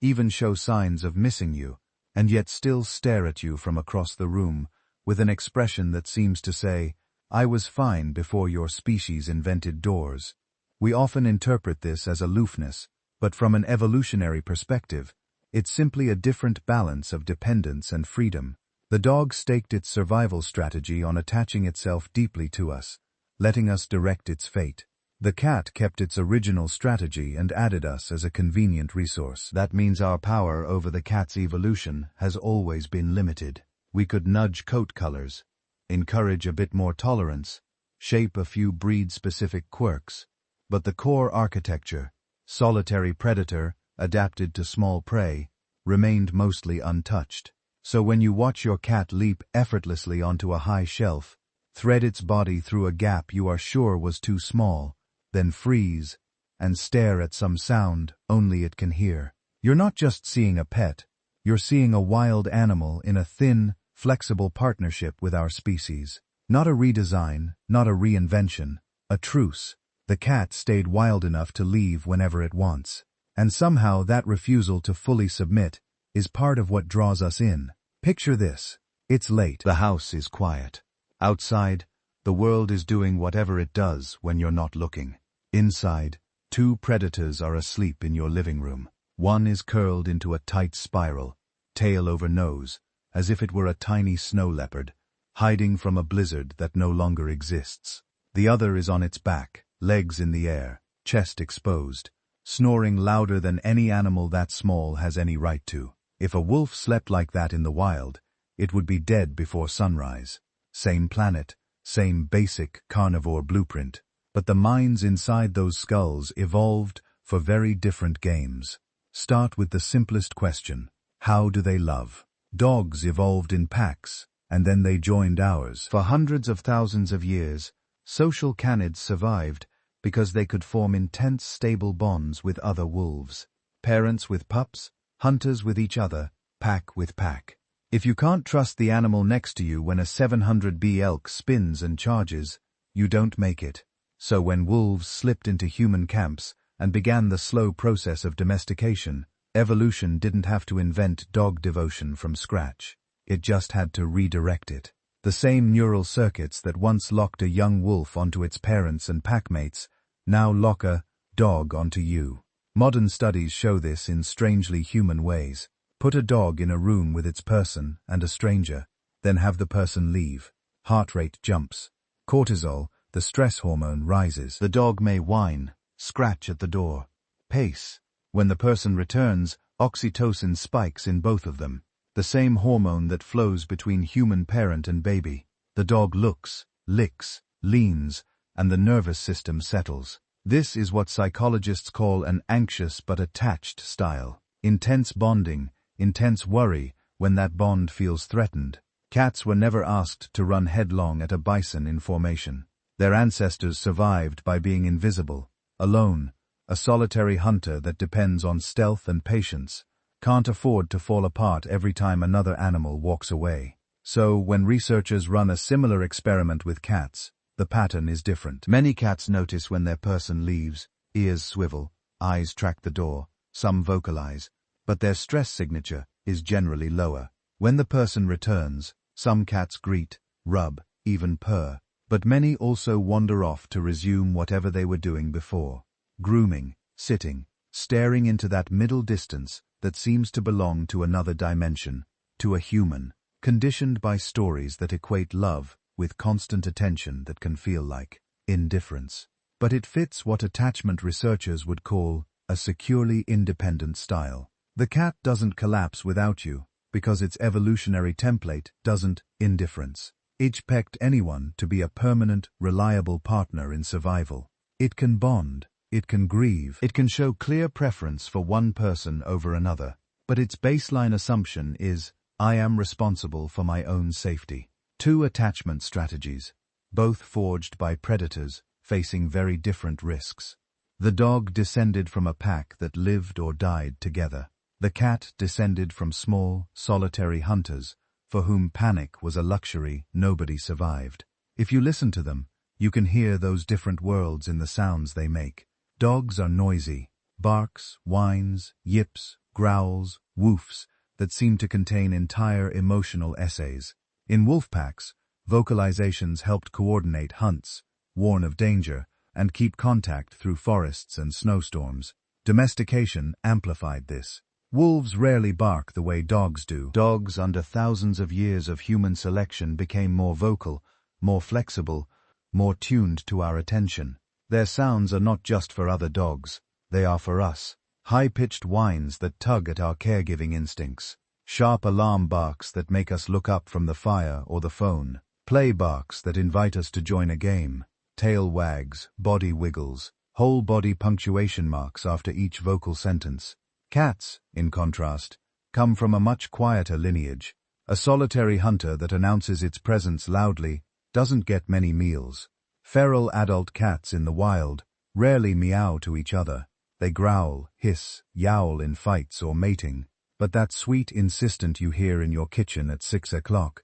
even show signs of missing you, and yet still stare at you from across the room with an expression that seems to say, "I was fine before your species invented doors." We often interpret this as aloofness, but from an evolutionary perspective, it's simply a different balance of dependence and freedom. The dog staked its survival strategy on attaching itself deeply to us, letting us direct its fate. The cat kept its original strategy and added us as a convenient resource. That means our power over the cat's evolution has always been limited. We could nudge coat colors, encourage a bit more tolerance, shape a few breed-specific quirks, but the core architecture, solitary predator, adapted to small prey, remained mostly untouched. So when you watch your cat leap effortlessly onto a high shelf, thread its body through a gap you are sure was too small, then freeze, and stare at some sound only it can hear, you're not just seeing a pet, you're seeing a wild animal in a thin, flexible partnership with our species. Not a redesign, not a reinvention, a truce. The cat stayed wild enough to leave whenever it wants. And somehow that refusal to fully submit is part of what draws us in. Picture this. It's late. The house is quiet. Outside, the world is doing whatever it does when you're not looking. Inside, two predators are asleep in your living room. One is curled into a tight spiral, tail over nose, as if it were a tiny snow leopard, hiding from a blizzard that no longer exists. The other is on its back, legs in the air, chest exposed, snoring louder than any animal that small has any right to. If a wolf slept like that in the wild, it would be dead before sunrise. Same planet, same basic carnivore blueprint, but the minds inside those skulls evolved for very different games. Start with the simplest question. How do they love? Dogs evolved in packs, and then they joined ours. For hundreds of thousands of years, social canids survived because they could form intense stable bonds with other wolves. Parents with pups, hunters with each other, pack with pack. If you can't trust the animal next to you when a 700B elk spins and charges, you don't make it. So when wolves slipped into human camps and began the slow process of domestication, evolution didn't have to invent dog devotion from scratch. It just had to redirect it. The same neural circuits that once locked a young wolf onto its parents and packmates now lock a dog onto you. Modern studies show this in strangely human ways. Put a dog in a room with its person and a stranger, then have the person leave. Heart rate jumps. Cortisol, the stress hormone, rises. The dog may whine, scratch at the door, pace. When the person returns, oxytocin spikes in both of them, the same hormone that flows between human parent and baby. The dog looks, licks, leans, and the nervous system settles. This is what psychologists call an anxious but attached style. Intense bonding, intense worry when that bond feels threatened. Cats were never asked to run headlong at a bison in formation. Their ancestors survived by being invisible, alone. A solitary hunter that depends on stealth and patience can't afford to fall apart every time another animal walks away. So, when researchers run a similar experiment with cats, the pattern is different. Many cats notice when their person leaves, ears swivel, eyes track the door, some vocalize, but their stress signature is generally lower. When the person returns, some cats greet, rub, even purr, but many also wander off to resume whatever they were doing before. Grooming, sitting, staring into that middle distance that seems to belong to another dimension, to a human, conditioned by stories that equate love with constant attention that can feel like indifference. But it fits what attachment researchers would call a securely independent style. The cat doesn't collapse without you, because its evolutionary template doesn't. Indifference. It pecked anyone to be a permanent, reliable partner in survival. It can bond. It can grieve. It can show clear preference for one person over another. But its baseline assumption is, I am responsible for my own safety. Two attachment strategies, both forged by predators facing very different risks. The dog descended from a pack that lived or died together. The cat descended from small, solitary hunters, for whom panic was a luxury nobody survived. If you listen to them, you can hear those different worlds in the sounds they make. Dogs are noisy, barks, whines, yips, growls, woofs that seem to contain entire emotional essays. In wolf packs, vocalizations helped coordinate hunts, warn of danger, and keep contact through forests and snowstorms. Domestication amplified this. Wolves rarely bark the way dogs do. Dogs, under thousands of years of human selection, became more vocal, more flexible, more tuned to our attention. Their sounds are not just for other dogs, they are for us. High-pitched whines that tug at our caregiving instincts. Sharp alarm barks that make us look up from the fire or the phone. Play barks that invite us to join a game. Tail wags, body wiggles, whole body punctuation marks after each vocal sentence. Cats, in contrast, come from a much quieter lineage. A solitary hunter that announces its presence loudly doesn't get many meals. Feral adult cats in the wild rarely meow to each other. They growl, hiss, yowl in fights or mating. But that sweet insistent you hear in your kitchen at 6 o'clock,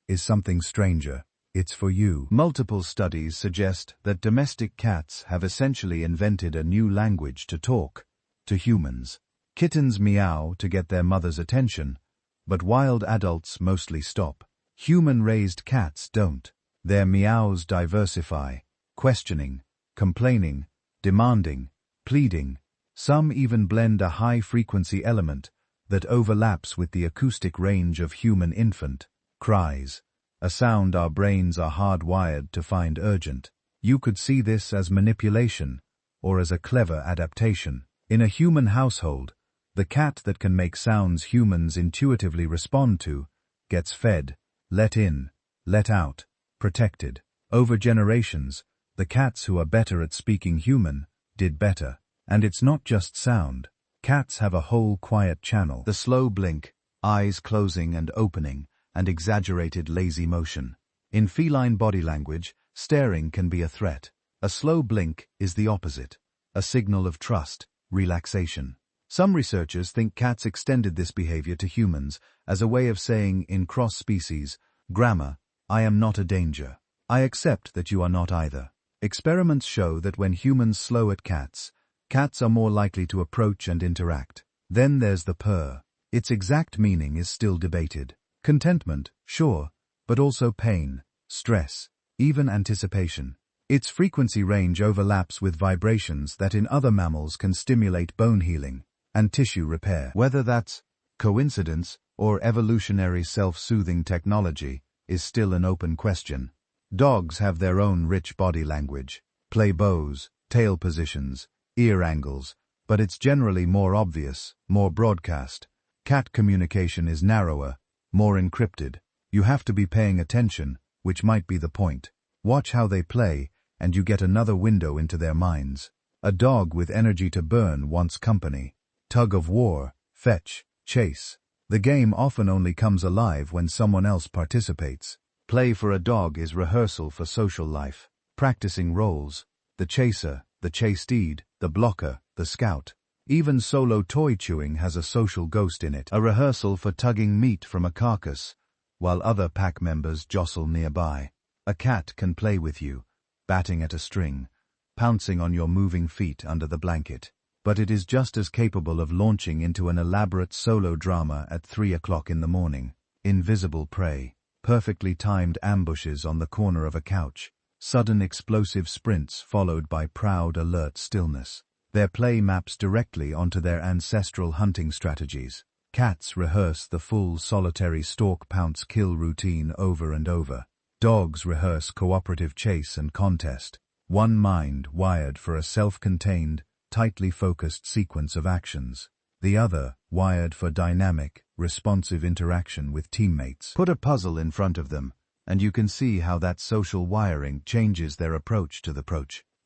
is something stranger. It's for you. Multiple studies suggest that domestic cats have essentially invented a new language to talk to humans. Kittens meow to get their mother's attention, but wild adults mostly stop. Human-raised cats don't. Their meows diversify, questioning, complaining, demanding, pleading. Some even blend a high-frequency element that overlaps with the acoustic range of human infant cries, a sound our brains are hardwired to find urgent. You could see this as manipulation or as a clever adaptation. In a human household, the cat that can make sounds humans intuitively respond to gets fed, let in, let out, protected. Over generations, the cats who are better at speaking human did better. And it's not just sound. Cats have a whole quiet channel. The slow blink, eyes closing and opening, and exaggerated lazy motion. In feline body language, staring can be a threat. A slow blink is the opposite, a signal of trust, relaxation. Some researchers think cats extended this behavior to humans as a way of saying in cross-species grammar, I am not a danger. I accept that you are not either. Experiments show that when humans slow at cats, cats are more likely to approach and interact. Then there's the purr. Its exact meaning is still debated. Contentment, sure, but also pain, stress, even anticipation. Its frequency range overlaps with vibrations that in other mammals can stimulate bone healing and tissue repair. Whether that's coincidence or evolutionary self-soothing technology is still an open question. Dogs have their own rich body language, play bows, tail positions, ear angles, but it's generally more obvious, more broadcast. Cat communication is narrower, more encrypted. You have to be paying attention, which might be the point. Watch how they play, and you get another window into their minds. A dog with energy to burn wants company. Tug of war, fetch, chase. The game often only comes alive when someone else participates. Play for a dog is rehearsal for social life, practicing roles. The chaser, the chasteed, the blocker, the scout. Even solo toy chewing has a social ghost in it, a rehearsal for tugging meat from a carcass, while other pack members jostle nearby. A cat can play with you, batting at a string, pouncing on your moving feet under the blanket. But it is just as capable of launching into an elaborate solo drama at 3 o'clock in the morning. Invisible prey, perfectly timed ambushes on the corner of a couch, sudden explosive sprints followed by proud, alert stillness. Their play maps directly onto their ancestral hunting strategies. Cats rehearse the full solitary stalk-pounce-kill routine over and over. Dogs rehearse cooperative chase and contest. One mind wired for a self-contained, tightly focused sequence of actions. The other wired for dynamic, responsive interaction with teammates. Put a puzzle in front of them, and you can see how that social wiring changes their approach to the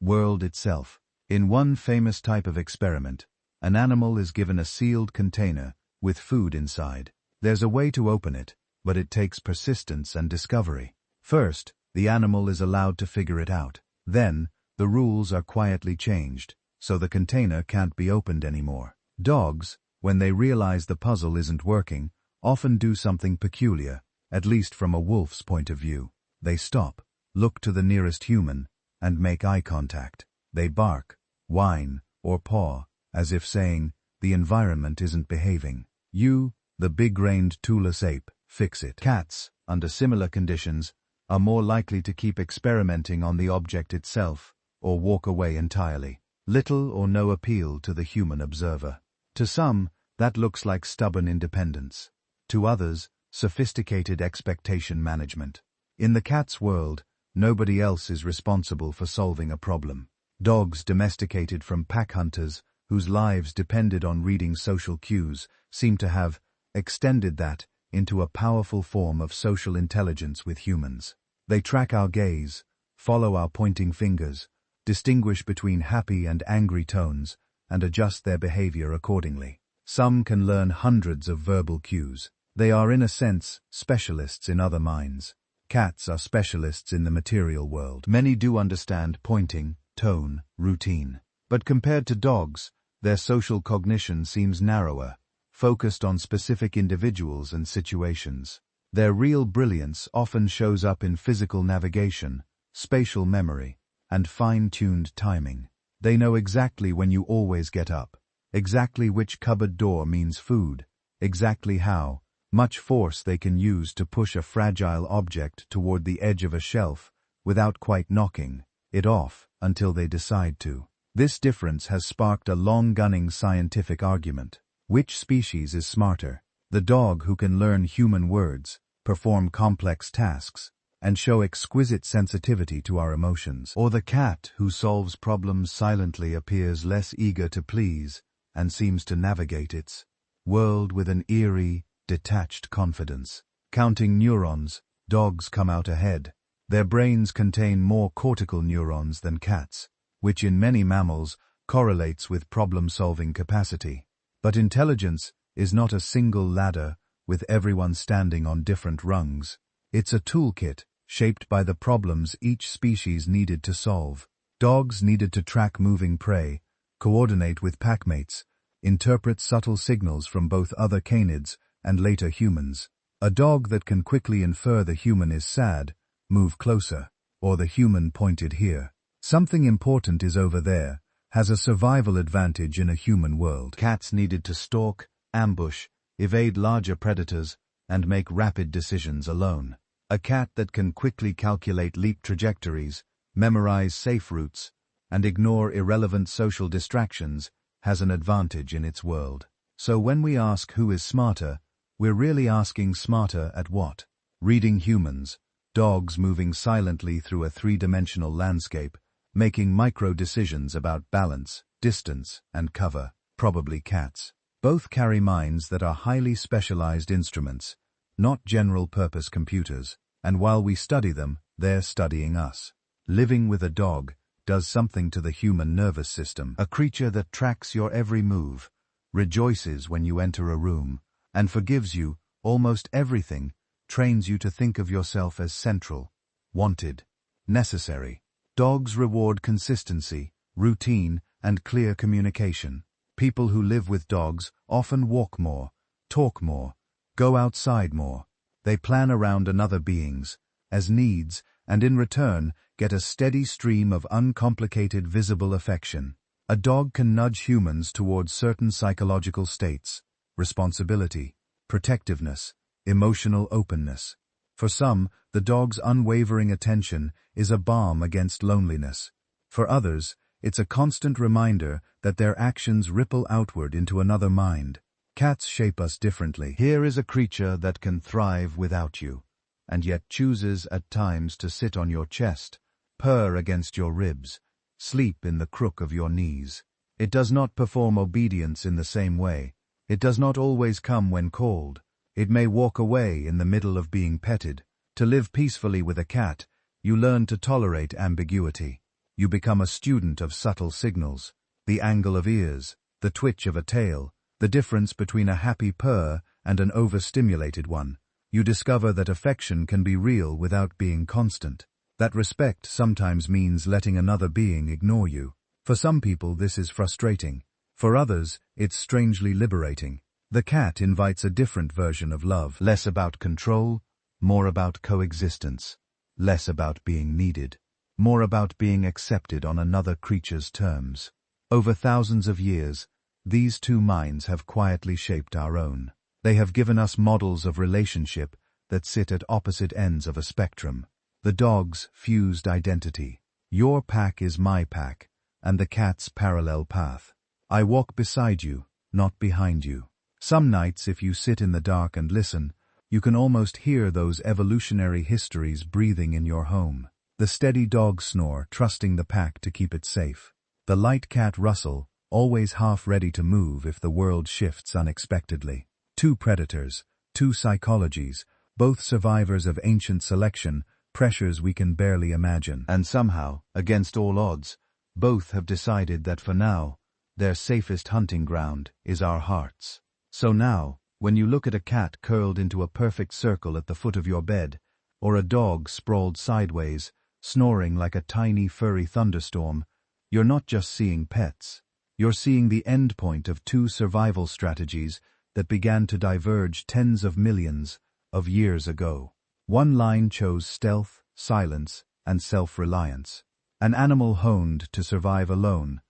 world itself. In one famous type of experiment, an animal is given a sealed container with food inside. There's a way to open it, but it takes persistence and discovery. First, the animal is allowed to figure it out. Then, the rules are quietly changed, so the container can't be opened anymore. Dogs, when they realize the puzzle isn't working, often do something peculiar, at least from a wolf's point of view. They stop, look to the nearest human, and make eye contact. They bark, whine, or paw, as if saying, the environment isn't behaving. You, the big-brained toothless ape, fix it. Cats, under similar conditions, are more likely to keep experimenting on the object itself, or walk away entirely. Little or no appeal to the human observer. To some, that looks like stubborn independence. To others, sophisticated expectation management. In the cat's world, nobody else is responsible for solving a problem. Dogs domesticated from pack hunters, whose lives depended on reading social cues, seem to have extended that into a powerful form of social intelligence with humans. They track our gaze, follow our pointing fingers, distinguish between happy and angry tones, and adjust their behavior accordingly. Some can learn hundreds of verbal cues. They are, in a sense, specialists in other minds. Cats are specialists in the material world. Many do understand pointing, tone, routine. But compared to dogs, their social cognition seems narrower, focused on specific individuals and situations. Their real brilliance often shows up in physical navigation, spatial memory, and fine-tuned timing. They know exactly when you always get up, exactly which cupboard door means food, exactly how much force they can use to push a fragile object toward the edge of a shelf without quite knocking it off until they decide to. This difference has sparked a long-gunning scientific argument. Which species is smarter? The dog who can learn human words, perform complex tasks, and show exquisite sensitivity to our emotions, or the cat who solves problems silently, appears less eager to please, and seems to navigate its world with an eerie, detached confidence? Counting neurons, dogs come out ahead. Their brains contain more cortical neurons than cats, which in many mammals correlates with problem-solving capacity. But intelligence is not a single ladder with everyone standing on different rungs. It's a toolkit shaped by the problems each species needed to solve. Dogs needed to track moving prey, coordinate with packmates, interpret subtle signals from both other canids and later humans. A dog that can quickly infer the human is sad, move closer, or the human pointed here. Something important is over there, has a survival advantage in a human world. Cats needed to stalk, ambush, evade larger predators, and make rapid decisions alone. A cat that can quickly calculate leap trajectories, memorize safe routes, and ignore irrelevant social distractions has an advantage in its world. So when we ask who is smarter, we're really asking smarter at what? Reading humans, dogs moving silently through a three-dimensional landscape, making micro-decisions about balance, distance, and cover. Probably cats. Both carry minds that are highly specialized instruments, not general-purpose computers, and while we study them, they're studying us. Living with a dog does something to the human nervous system. A creature that tracks your every move, rejoices when you enter a room, and forgives you almost everything, trains you to think of yourself as central, wanted, necessary. Dogs reward consistency, routine, and clear communication. People who live with dogs often walk more, talk more, go outside more. They plan around another being's as needs, and in return get a steady stream of uncomplicated visible affection. A dog can nudge humans towards certain psychological states: responsibility, protectiveness, emotional openness. For some, the dog's unwavering attention is a balm against loneliness. For others, it's a constant reminder that their actions ripple outward into another mind. Cats shape us differently. Here is a creature that can thrive without you, and yet chooses at times to sit on your chest, purr against your ribs, sleep in the crook of your knees. It does not perform obedience in the same way. It does not always come when called. It may walk away in the middle of being petted. To live peacefully with a cat, you learn to tolerate ambiguity. You become a student of subtle signals, the angle of ears, the twitch of a tail, the difference between a happy purr and an overstimulated one. You discover that affection can be real without being constant. That respect sometimes means letting another being ignore you. For some people this is frustrating. For others, it's strangely liberating. The cat invites a different version of love, less about control, more about coexistence, less about being needed, more about being accepted on another creature's terms. Over thousands of years, these two minds have quietly shaped our own. They have given us models of relationship that sit at opposite ends of a spectrum. The dog's fused identity. Your pack is my pack, and the cat's parallel path. I walk beside you, not behind you. Some nights, if you sit in the dark and listen, you can almost hear those evolutionary histories breathing in your home. The steady dog snore, trusting the pack to keep it safe. The light cat rustle, always half ready to move if the world shifts unexpectedly. Two predators, two psychologies, both survivors of ancient selection, pressures we can barely imagine. And somehow, against all odds, Both have decided that for now, their safest hunting ground is our hearts. So now, when you look at a cat curled into a perfect circle at the foot of your bed, or a dog sprawled sideways, snoring like a tiny furry thunderstorm, you're not just seeing pets. You're seeing the endpoint of two survival strategies that began to diverge tens of millions of years ago. One line chose stealth, silence, and self-reliance. An animal honed to survive alone,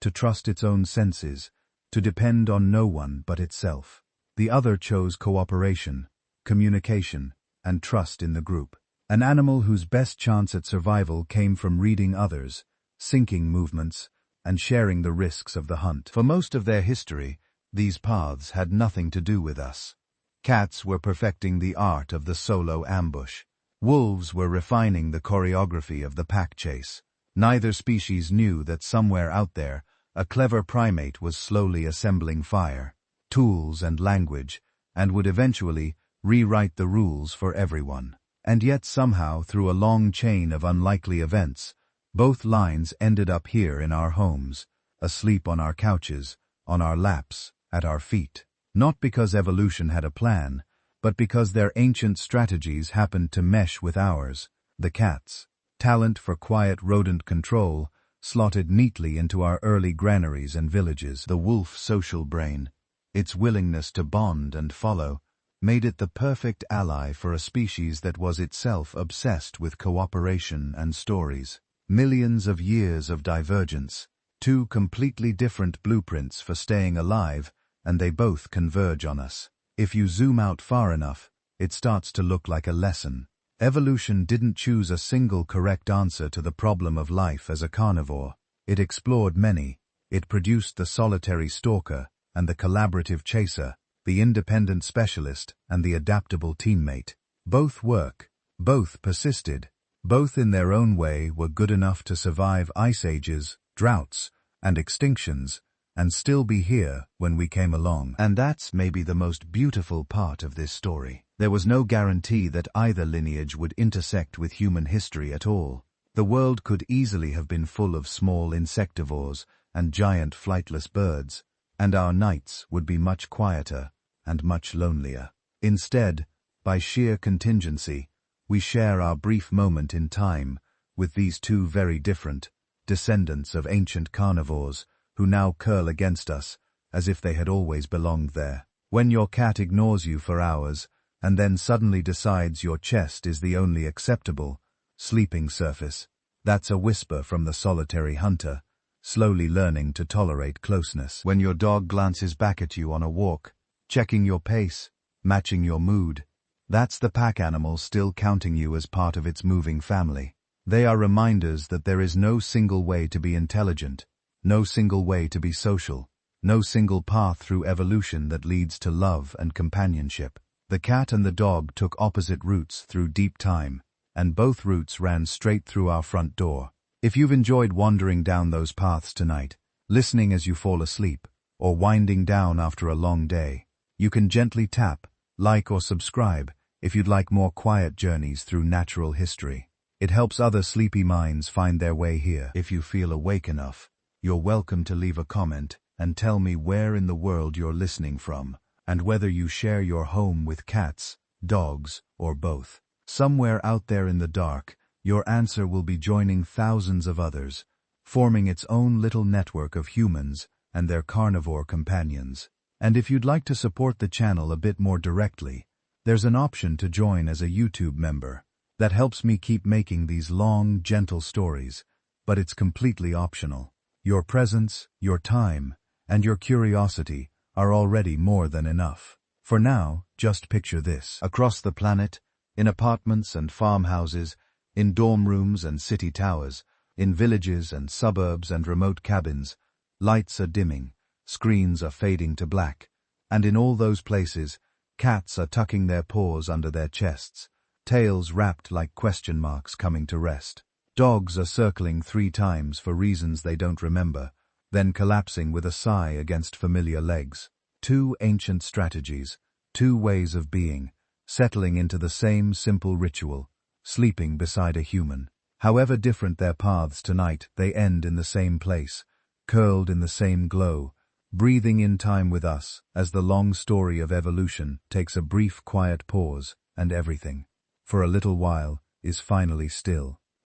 to trust its own senses, to depend on no one but itself. The other chose cooperation, communication, and trust in the group. An animal whose best chance at survival came from reading others, syncing movements, and sharing the risks of the hunt. For most of their history, these paths had nothing to do with us. Cats were perfecting the art of the solo ambush. Wolves were refining the choreography of the pack chase. Neither species knew that somewhere out there, a clever primate was slowly assembling fire, tools and language, and would eventually rewrite the rules for everyone. And yet somehow, through a long chain of unlikely events, both lines ended up here in our homes, asleep on our couches, on our laps, at our feet. Not because evolution had a plan, but because their ancient strategies happened to mesh with ours, the cat's. Talent for quiet rodent control slotted neatly into our early granaries and villages. The wolf's social brain, its willingness to bond and follow, made it the perfect ally for a species that was itself obsessed with cooperation and stories. Millions of years of divergence, two completely different blueprints for staying alive, and they both converge on us. If you zoom out far enough, it starts to look like a lesson. Evolution didn't choose a single correct answer to the problem of life as a carnivore. It explored many. It produced the solitary stalker and the collaborative chaser, the independent specialist and the adaptable teammate. Both work, both persisted, both in their own way were good enough to survive ice ages, droughts, and extinctions, and still be here when we came along. And that's maybe the most beautiful part of this story. There was no guarantee that either lineage would intersect with human history at all. The world could easily have been full of small insectivores and giant flightless birds, and our nights would be much quieter and much lonelier. Instead, by sheer contingency, we share our brief moment in time with these two very different descendants of ancient carnivores who now curl against us as if they had always belonged there. When your cat ignores you for hours and then suddenly decides your chest is the only acceptable sleeping surface, that's a whisper from the solitary hunter, slowly learning to tolerate closeness. When your dog glances back at you on a walk, checking your pace, matching your mood, that's the pack animal still counting you as part of its moving family. They are reminders that there is no single way to be intelligent, no single way to be social, no single path through evolution that leads to love and companionship. The cat and the dog took opposite routes through deep time, and both routes ran straight through our front door. If you've enjoyed wandering down those paths tonight, listening as you fall asleep, or winding down after a long day, you can gently tap, like or subscribe if you'd like more quiet journeys through natural history. It helps other sleepy minds find their way here. If you feel awake enough, you're welcome to leave a comment and tell me where in the world you're listening from, and whether you share your home with cats, dogs, or both. Somewhere out there in the dark, your answer will be joining thousands of others, forming its own little network of humans and their carnivore companions. And if you'd like to support the channel a bit more directly, there's an option to join as a YouTube member. That helps me keep making these long, gentle stories, but it's completely optional. Your presence, your time, and your curiosity are already more than enough. For now, just picture this. Across the planet, in apartments and farmhouses, in dorm rooms and city towers, in villages and suburbs and remote cabins, lights are dimming, screens are fading to black, and in all those places, cats are tucking their paws under their chests, tails wrapped like question marks coming to rest. Dogs are circling 3 times for reasons they don't remember, then collapsing with a sigh against familiar legs. 2 ancient strategies, 2 ways of being, settling into the same simple ritual, sleeping beside a human. However different their paths tonight, they end in the same place, curled in the same glow, breathing in time with us as the long story of evolution takes a brief quiet pause and everything, for a little while, is finally still.